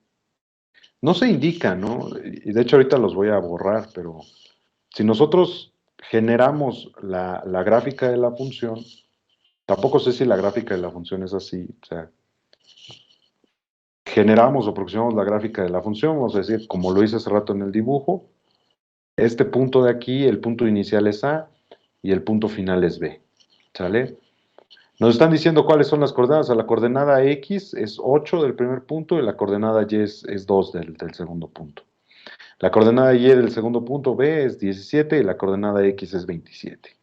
No se indica, ¿no? Y de hecho ahorita los voy a borrar, pero si nosotros generamos la gráfica de la función, tampoco sé si la gráfica de la función es así, o sea, generamos o aproximamos la gráfica de la función, vamos a decir, como lo hice hace rato en el dibujo, este punto de aquí, el punto inicial es A y el punto final es B, ¿sale? Nos están diciendo cuáles son las coordenadas. La coordenada X es 8 del primer punto y la coordenada Y es 2 del segundo punto. La coordenada Y del segundo punto B es 17 y la coordenada X es 27.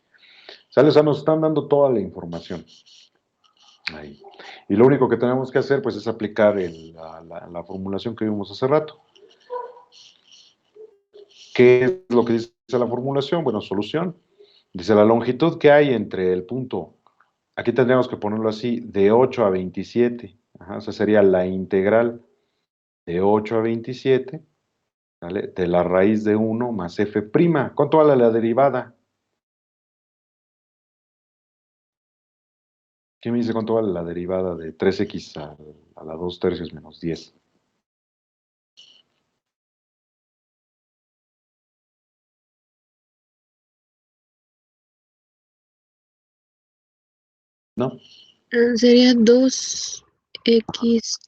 ¿Sale? O sea, nos están dando toda la información. Ahí. Y lo único que tenemos que hacer pues es aplicar la formulación que vimos hace rato. ¿Qué es lo que dice la formulación? Bueno, solución. Dice la longitud que hay entre el punto, aquí tendríamos que ponerlo así, de 8 a 27. Ajá, esa sería la integral de 8 a 27, ¿vale? De la raíz de 1 más f'. ¿Cuánto vale la derivada? ¿Quién me dice cuánto vale la derivada de 3x a la 2 tercios menos 10? ¿No? Sería 2x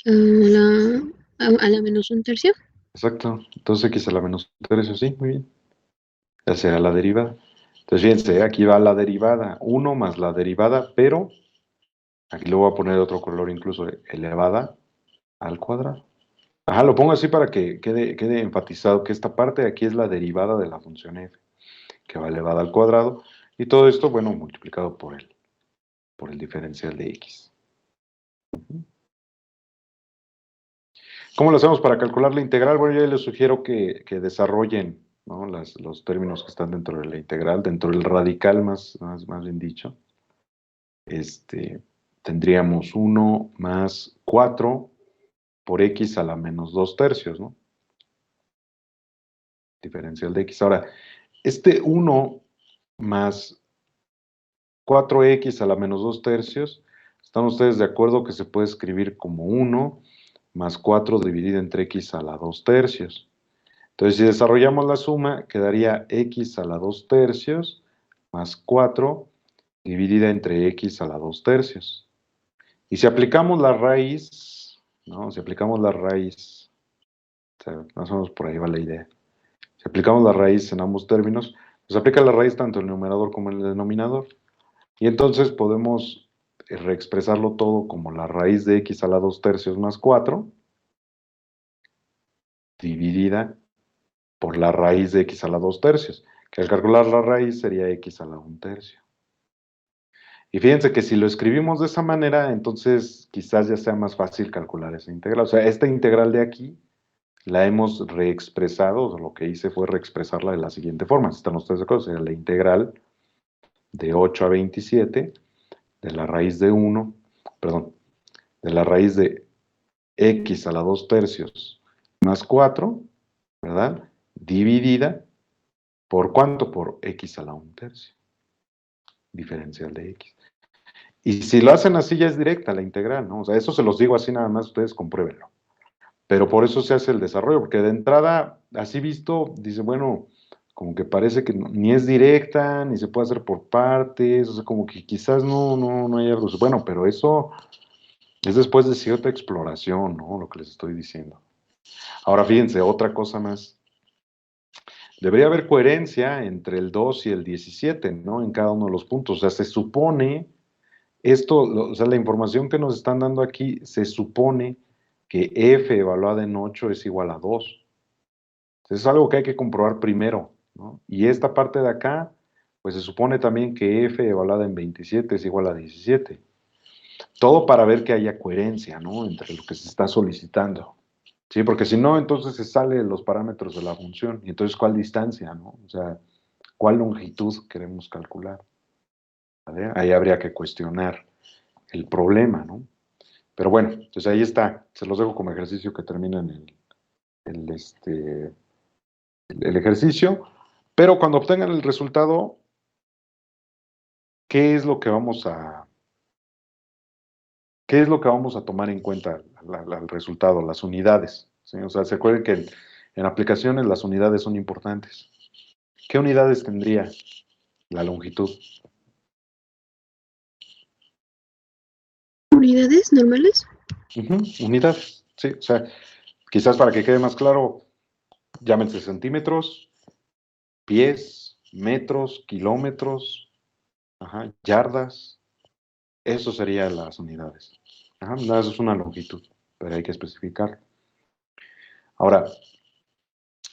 a la menos un tercio. Exacto. 2x a la menos 1 tercio, sí, muy bien. Ya será la derivada. Entonces, fíjense, aquí va la derivada, 1 más la derivada, pero aquí le voy a poner otro color incluso, elevada al cuadrado. Ajá, lo pongo así para que quede enfatizado que esta parte de aquí es la derivada de la función f, que va elevada al cuadrado, y todo esto, bueno, multiplicado por el diferencial de x. ¿Cómo lo hacemos para calcular la integral? Bueno, yo les sugiero que desarrollen, ¿no? Los términos que están dentro de la integral, dentro del radical más bien dicho. Tendríamos 1 más 4 por x a la menos 2 tercios, ¿no? Diferencial de x. Ahora, 1 más 4x a la menos 2 tercios, ¿están ustedes de acuerdo que se puede escribir como 1 más 4 dividido entre x a la 2 tercios. Entonces, si desarrollamos la suma, quedaría x a la 2 tercios más 4 dividida entre x a la 2 tercios. Y si aplicamos la raíz, ¿no? Si aplicamos la raíz, o sea, más o menos por ahí va la idea. Si aplicamos la raíz en ambos términos, pues aplica la raíz tanto en el numerador como en el denominador. Y entonces podemos reexpresarlo todo como la raíz de x a la 2 tercios más 4 dividida por la raíz de x a la 2 tercios, que al calcular la raíz sería x a la 1 tercio. Y fíjense que si lo escribimos de esa manera, entonces quizás ya sea más fácil calcular esa integral. O sea, esta integral de aquí la hemos reexpresado, o lo que hice fue reexpresarla de la siguiente forma. Si están ustedes de acuerdo, sería la integral de 8 a 27 de la raíz de 1, perdón, de la raíz de x a la 2 tercios más 4, ¿verdad? Dividida por ¿cuánto? Por x a la 1 tercio. Diferencial de x. Y si lo hacen así ya es directa la integral, ¿no? O sea, eso se los digo así nada más, ustedes compruébenlo. Pero por eso se hace el desarrollo, porque de entrada, así visto, dice, bueno, como que parece que ni es directa, ni se puede hacer por partes, o sea, como que quizás no hay algo. Bueno, pero eso es después de cierta exploración, ¿no? Lo que les estoy diciendo. Ahora fíjense, otra cosa más. Debería haber coherencia entre el 2 y el 17, ¿no? En cada uno de los puntos. O sea, se supone, o sea, la información que nos están dando aquí, se supone que f evaluada en 8 es igual a 2. Entonces, es algo que hay que comprobar primero, ¿no? Y esta parte de acá, pues se supone también que f evaluada en 27 es igual a 17. Todo para ver que haya coherencia, ¿no? Entre lo que se está solicitando. Sí, porque si no, entonces se sale los parámetros de la función. Y entonces, ¿cuál distancia, no? O sea, ¿cuál longitud queremos calcular? ¿Vale? Ahí habría que cuestionar el problema, ¿no? Pero bueno, entonces ahí está. Se los dejo como ejercicio que terminan el ejercicio. Pero cuando obtengan el resultado, ¿qué es lo que vamos a tomar en cuenta al resultado? Las unidades, ¿sí? O sea, se acuerden que en aplicaciones las unidades son importantes. ¿Qué unidades tendría la longitud? ¿Unidades normales? Unidades, sí. O sea, quizás para que quede más claro, llámense centímetros, pies, metros, kilómetros, yardas. Eso serían las unidades. Eso es una longitud, pero hay que especificar. Ahora,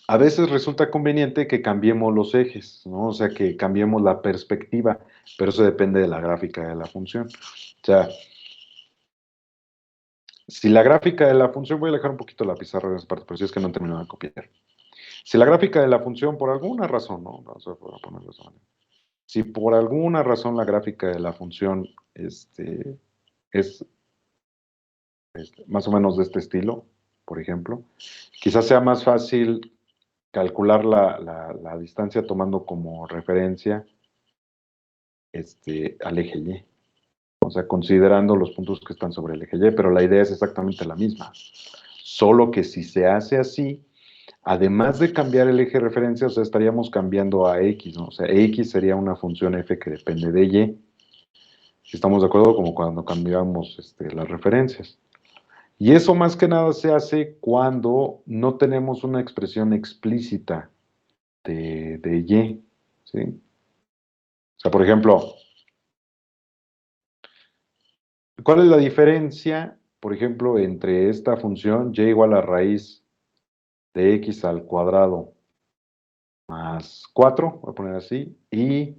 a veces resulta conveniente que cambiemos los ejes, ¿no? O sea, que cambiemos la perspectiva, pero eso depende de la gráfica de la función. O sea, si la gráfica de la función, voy a dejar un poquito la pizarra en esa parte, pero si es que no he terminado de copiar. Si la gráfica de la función, por alguna razón, ¿no? Vamos a ponerlo de esa manera. Si por alguna razón la gráfica de la función es más o menos de este estilo, por ejemplo, quizás sea más fácil calcular la distancia tomando como referencia al eje Y. O sea, considerando los puntos que están sobre el eje Y, pero la idea es exactamente la misma. Solo que si se hace así, además de cambiar el eje de referencia, o sea, estaríamos cambiando a X, ¿no? O sea, X sería una función f que depende de Y. Si estamos de acuerdo, como cuando cambiamos las referencias. Y eso más que nada se hace cuando no tenemos una expresión explícita de Y, ¿sí? O sea, por ejemplo, ¿cuál es la diferencia, por ejemplo, entre esta función y igual a raíz de x al cuadrado más 4, voy a poner así, y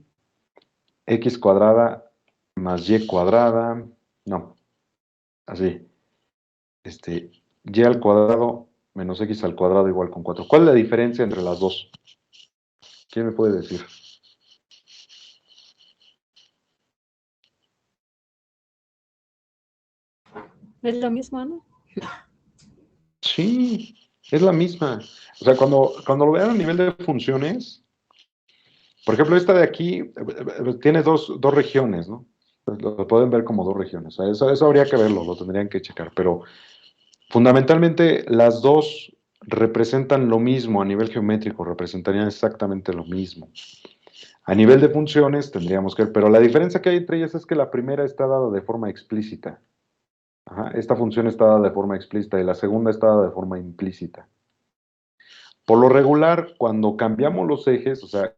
x cuadrada más y cuadrada, no, así, y al cuadrado menos x al cuadrado igual con 4? ¿Cuál es la diferencia entre las dos? ¿Quién me puede decir? Es lo mismo, ¿no? Sí, es la misma. O sea, cuando lo vean a nivel de funciones, por ejemplo, esta de aquí tiene dos regiones, ¿no? Lo pueden ver como dos regiones. O sea, eso habría que verlo, lo tendrían que checar. Pero Fundamentalmente, las dos representan lo mismo a nivel geométrico, representarían exactamente lo mismo. A nivel de funciones tendríamos que ver, pero la diferencia que hay entre ellas es que la primera está dada de forma explícita. Ajá, esta función está dada de forma explícita y la segunda está dada de forma implícita. Por lo regular, cuando cambiamos los ejes, o sea,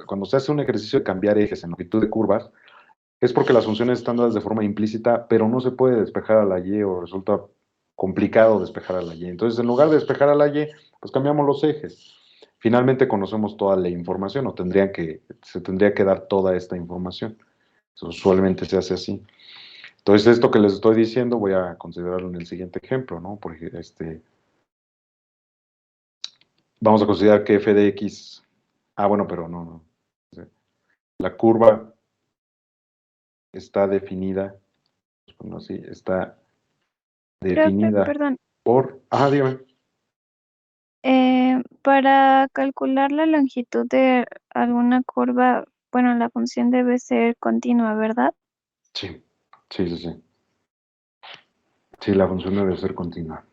cuando se hace un ejercicio de cambiar ejes en longitud de curvas, es porque las funciones están dadas de forma implícita, pero no se puede despejar a la y o resulta complicado despejar a la y. Entonces, en lugar de despejar a la y, pues cambiamos los ejes. Finalmente conocemos toda la información, o se tendría que dar toda esta información. Eso usualmente se hace así. Entonces, esto que les estoy diciendo voy a considerarlo en el siguiente ejemplo, ¿no? Porque vamos a considerar que f de x, bueno, pero no. La curva está definida, bueno, sí, está Profe, definida perdón. por... dígame. Para calcular la longitud de alguna curva, bueno, la función debe ser continua, ¿verdad? Sí. Sí, la función debe ser continua.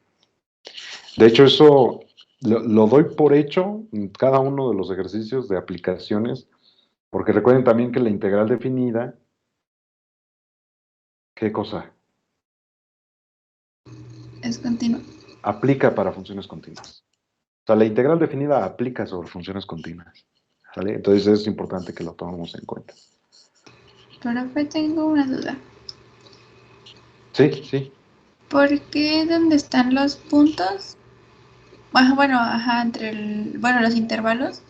De hecho, eso lo doy por hecho en cada uno de los ejercicios de aplicaciones, porque recuerden también que la integral definida, ¿qué cosa? Es continuo. Aplica para funciones continuas. O sea, la integral definida aplica sobre funciones continuas. ¿Sale? Entonces es importante que lo tomemos en cuenta. Profe, tengo una duda. Sí. ¿Por qué donde están los puntos? Bueno, entre los intervalos,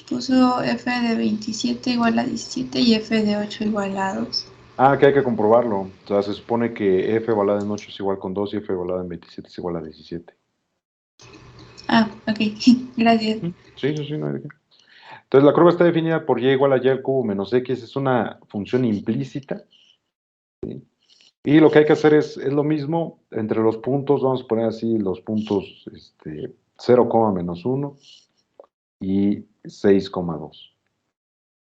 puso f de 27 igual a 17 y f de 8 igual a 2. Que hay que comprobarlo. O sea, se supone que f evaluada en 8 es igual con 2 y f evaluada en 27 es igual a 17. Ok. Gracias. Sí, no hay de qué. Entonces la curva está definida por y igual a y al cubo menos x, es una función implícita. ¿Sí? Y lo que hay que hacer es lo mismo entre los puntos, vamos a poner así los puntos 0, menos 1 y 6,2.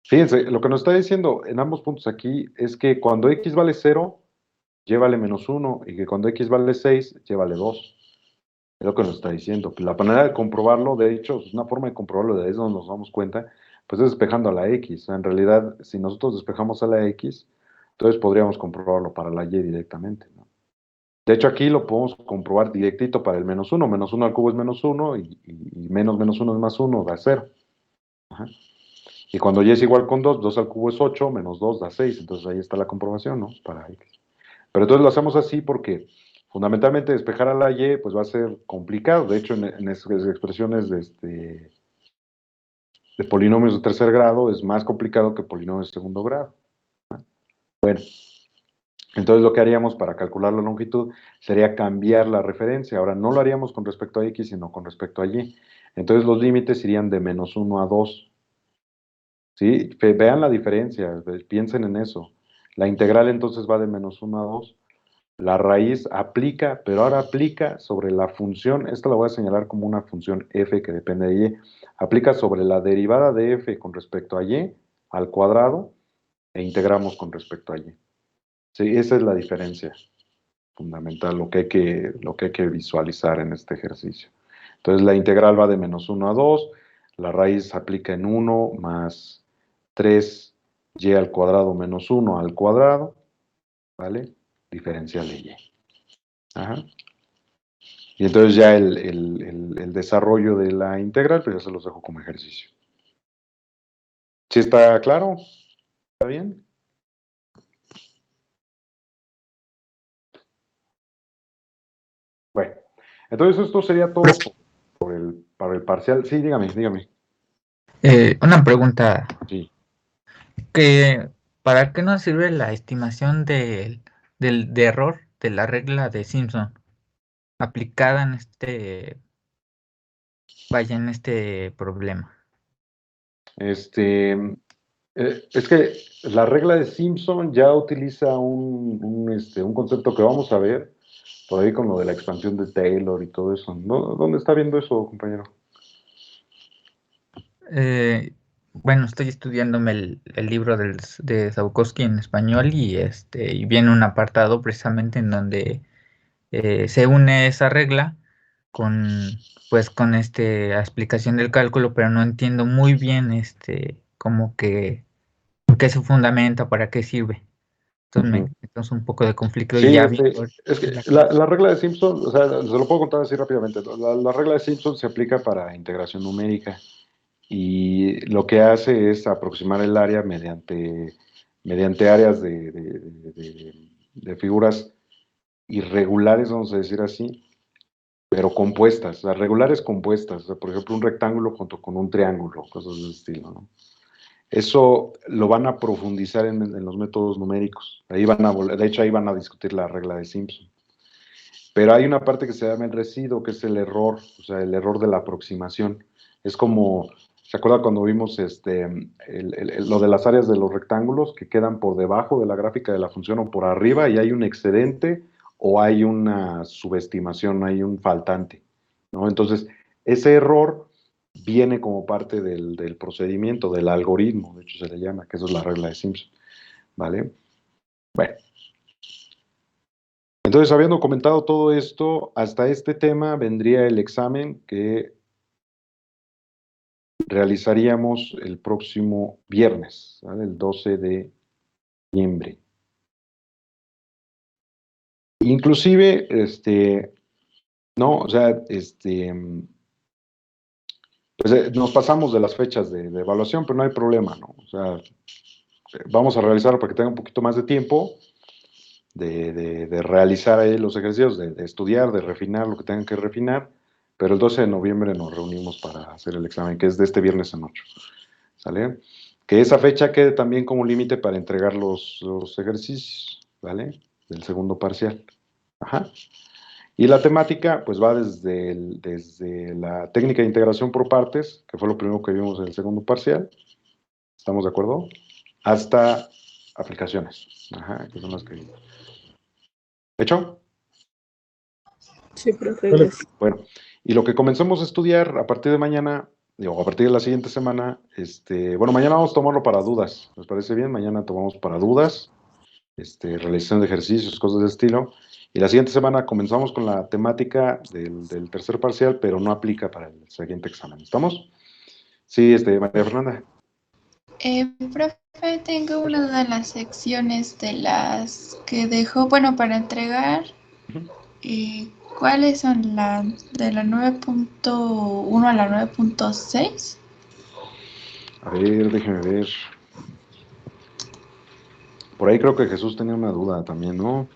Fíjense, lo que nos está diciendo en ambos puntos aquí es que cuando x vale 0, llévale menos 1, y que cuando x vale 6, llévale 2. Es lo que nos está diciendo. La manera de comprobarlo, de hecho, es una forma de comprobarlo, de ahí es donde nos damos cuenta, pues es despejando a la x. O sea, en realidad, si nosotros despejamos a la x, entonces podríamos comprobarlo para la y directamente, ¿no? De hecho, aquí lo podemos comprobar directito para el menos 1. Menos 1 al cubo es menos 1 y menos 1 es más 1, da 0. Ajá. Y cuando y es igual con 2, 2 al cubo es 8, menos 2 da 6. Entonces ahí está la comprobación, ¿no? Para x. Pero entonces lo hacemos así porque fundamentalmente despejar a la y pues va a ser complicado. De hecho, en esas expresiones de polinomios de tercer grado es más complicado que polinomios de segundo grado. Bueno, entonces lo que haríamos para calcular la longitud sería cambiar la referencia. Ahora no lo haríamos con respecto a x, sino con respecto a y. Entonces los límites irían de menos 1 a 2. ¿Sí? Vean la diferencia, piensen en eso. La integral entonces va de menos 1 a 2. La raíz aplica, pero ahora aplica sobre la función, esta la voy a señalar como una función f que depende de y, aplica sobre la derivada de f con respecto a y al cuadrado e integramos con respecto a y. Sí, esa es la diferencia fundamental, lo que hay que visualizar en este ejercicio. Entonces la integral va de menos 1 a 2, la raíz aplica en 1 más 3y al cuadrado menos 1 al cuadrado, ¿vale? Diferencial de y. Ajá. Y entonces ya el desarrollo de la integral, pues ya se los dejo como ejercicio. ¿Sí está claro? ¿Está bien? Bueno, entonces esto sería todo para el parcial. Sí, dígame. Una pregunta, Sí. ¿para qué nos sirve la estimación de error de la regla de Simpson aplicada en en este problema? Es que la regla de Simpson ya utiliza un concepto que vamos a ver por ahí con lo de la expansión de Taylor y todo eso. ¿Dónde está viendo eso, compañero? Bueno, estoy estudiándome el libro de Sapkowski en español y viene un apartado precisamente en donde se une esa regla con, pues, con explicación del cálculo, pero no entiendo muy bien como que qué se fundamenta, para qué sirve. Entonces un poco de conflicto y Sí, ya vi es que la la, clase. la regla de Simpson, o sea, se lo puedo contar así rápidamente. La regla de Simpson se aplica para integración numérica y lo que hace es aproximar el área mediante áreas de figuras irregulares, vamos a decir así, pero compuestas, las regulares compuestas, o sea, por ejemplo, un rectángulo junto con un triángulo, cosas de ese estilo, ¿no? Eso lo van a profundizar en los métodos numéricos. De hecho, ahí van a discutir la regla de Simpson. Pero hay una parte que se llama el residuo, que es el error, o sea, el error de la aproximación. Es como, ¿se acuerda cuando vimos lo de las áreas de los rectángulos que quedan por debajo de la gráfica de la función o por arriba y hay un excedente o hay una subestimación, hay un faltante, ¿no? Entonces, ese error viene como parte del procedimiento, del algoritmo, de hecho se le llama, que eso es la regla de Simpson, ¿vale? Bueno. Entonces, habiendo comentado todo esto, hasta este tema vendría el examen que realizaríamos el próximo viernes, ¿vale? El 12 de noviembre. Inclusive, no, o sea, pues nos pasamos de las fechas de evaluación, pero no hay problema, ¿no? O sea, vamos a realizarlo para que tenga un poquito más de tiempo de realizar ahí los ejercicios, de estudiar, de refinar lo que tengan que refinar, pero el 12 de noviembre nos reunimos para hacer el examen, que es de este viernes en 8, ¿sale? Que esa fecha quede también como límite para entregar los ejercicios, ¿vale? Del segundo parcial. Ajá. Y la temática, pues va desde la técnica de integración por partes, que fue lo primero que vimos en el segundo parcial, ¿estamos de acuerdo? Hasta aplicaciones, ajá, que son las que... ¿Hecho? Sí, profe, Vale. gracias. Bueno, y lo que comenzamos a estudiar a partir de mañana, o a partir de la siguiente semana, bueno, mañana vamos a tomarlo para dudas, ¿les parece bien? Mañana tomamos para dudas, realización de ejercicios, cosas de estilo, y la siguiente semana comenzamos con la temática del tercer parcial, pero no aplica para el siguiente examen, ¿estamos? Sí, María Fernanda. Profe, tengo una duda en las secciones de las que dejó, bueno, para entregar. ¿Cuáles son las de la 9.1 a la 9.6? A ver, déjeme ver. Por ahí creo que Jesús tenía una duda también, ¿no?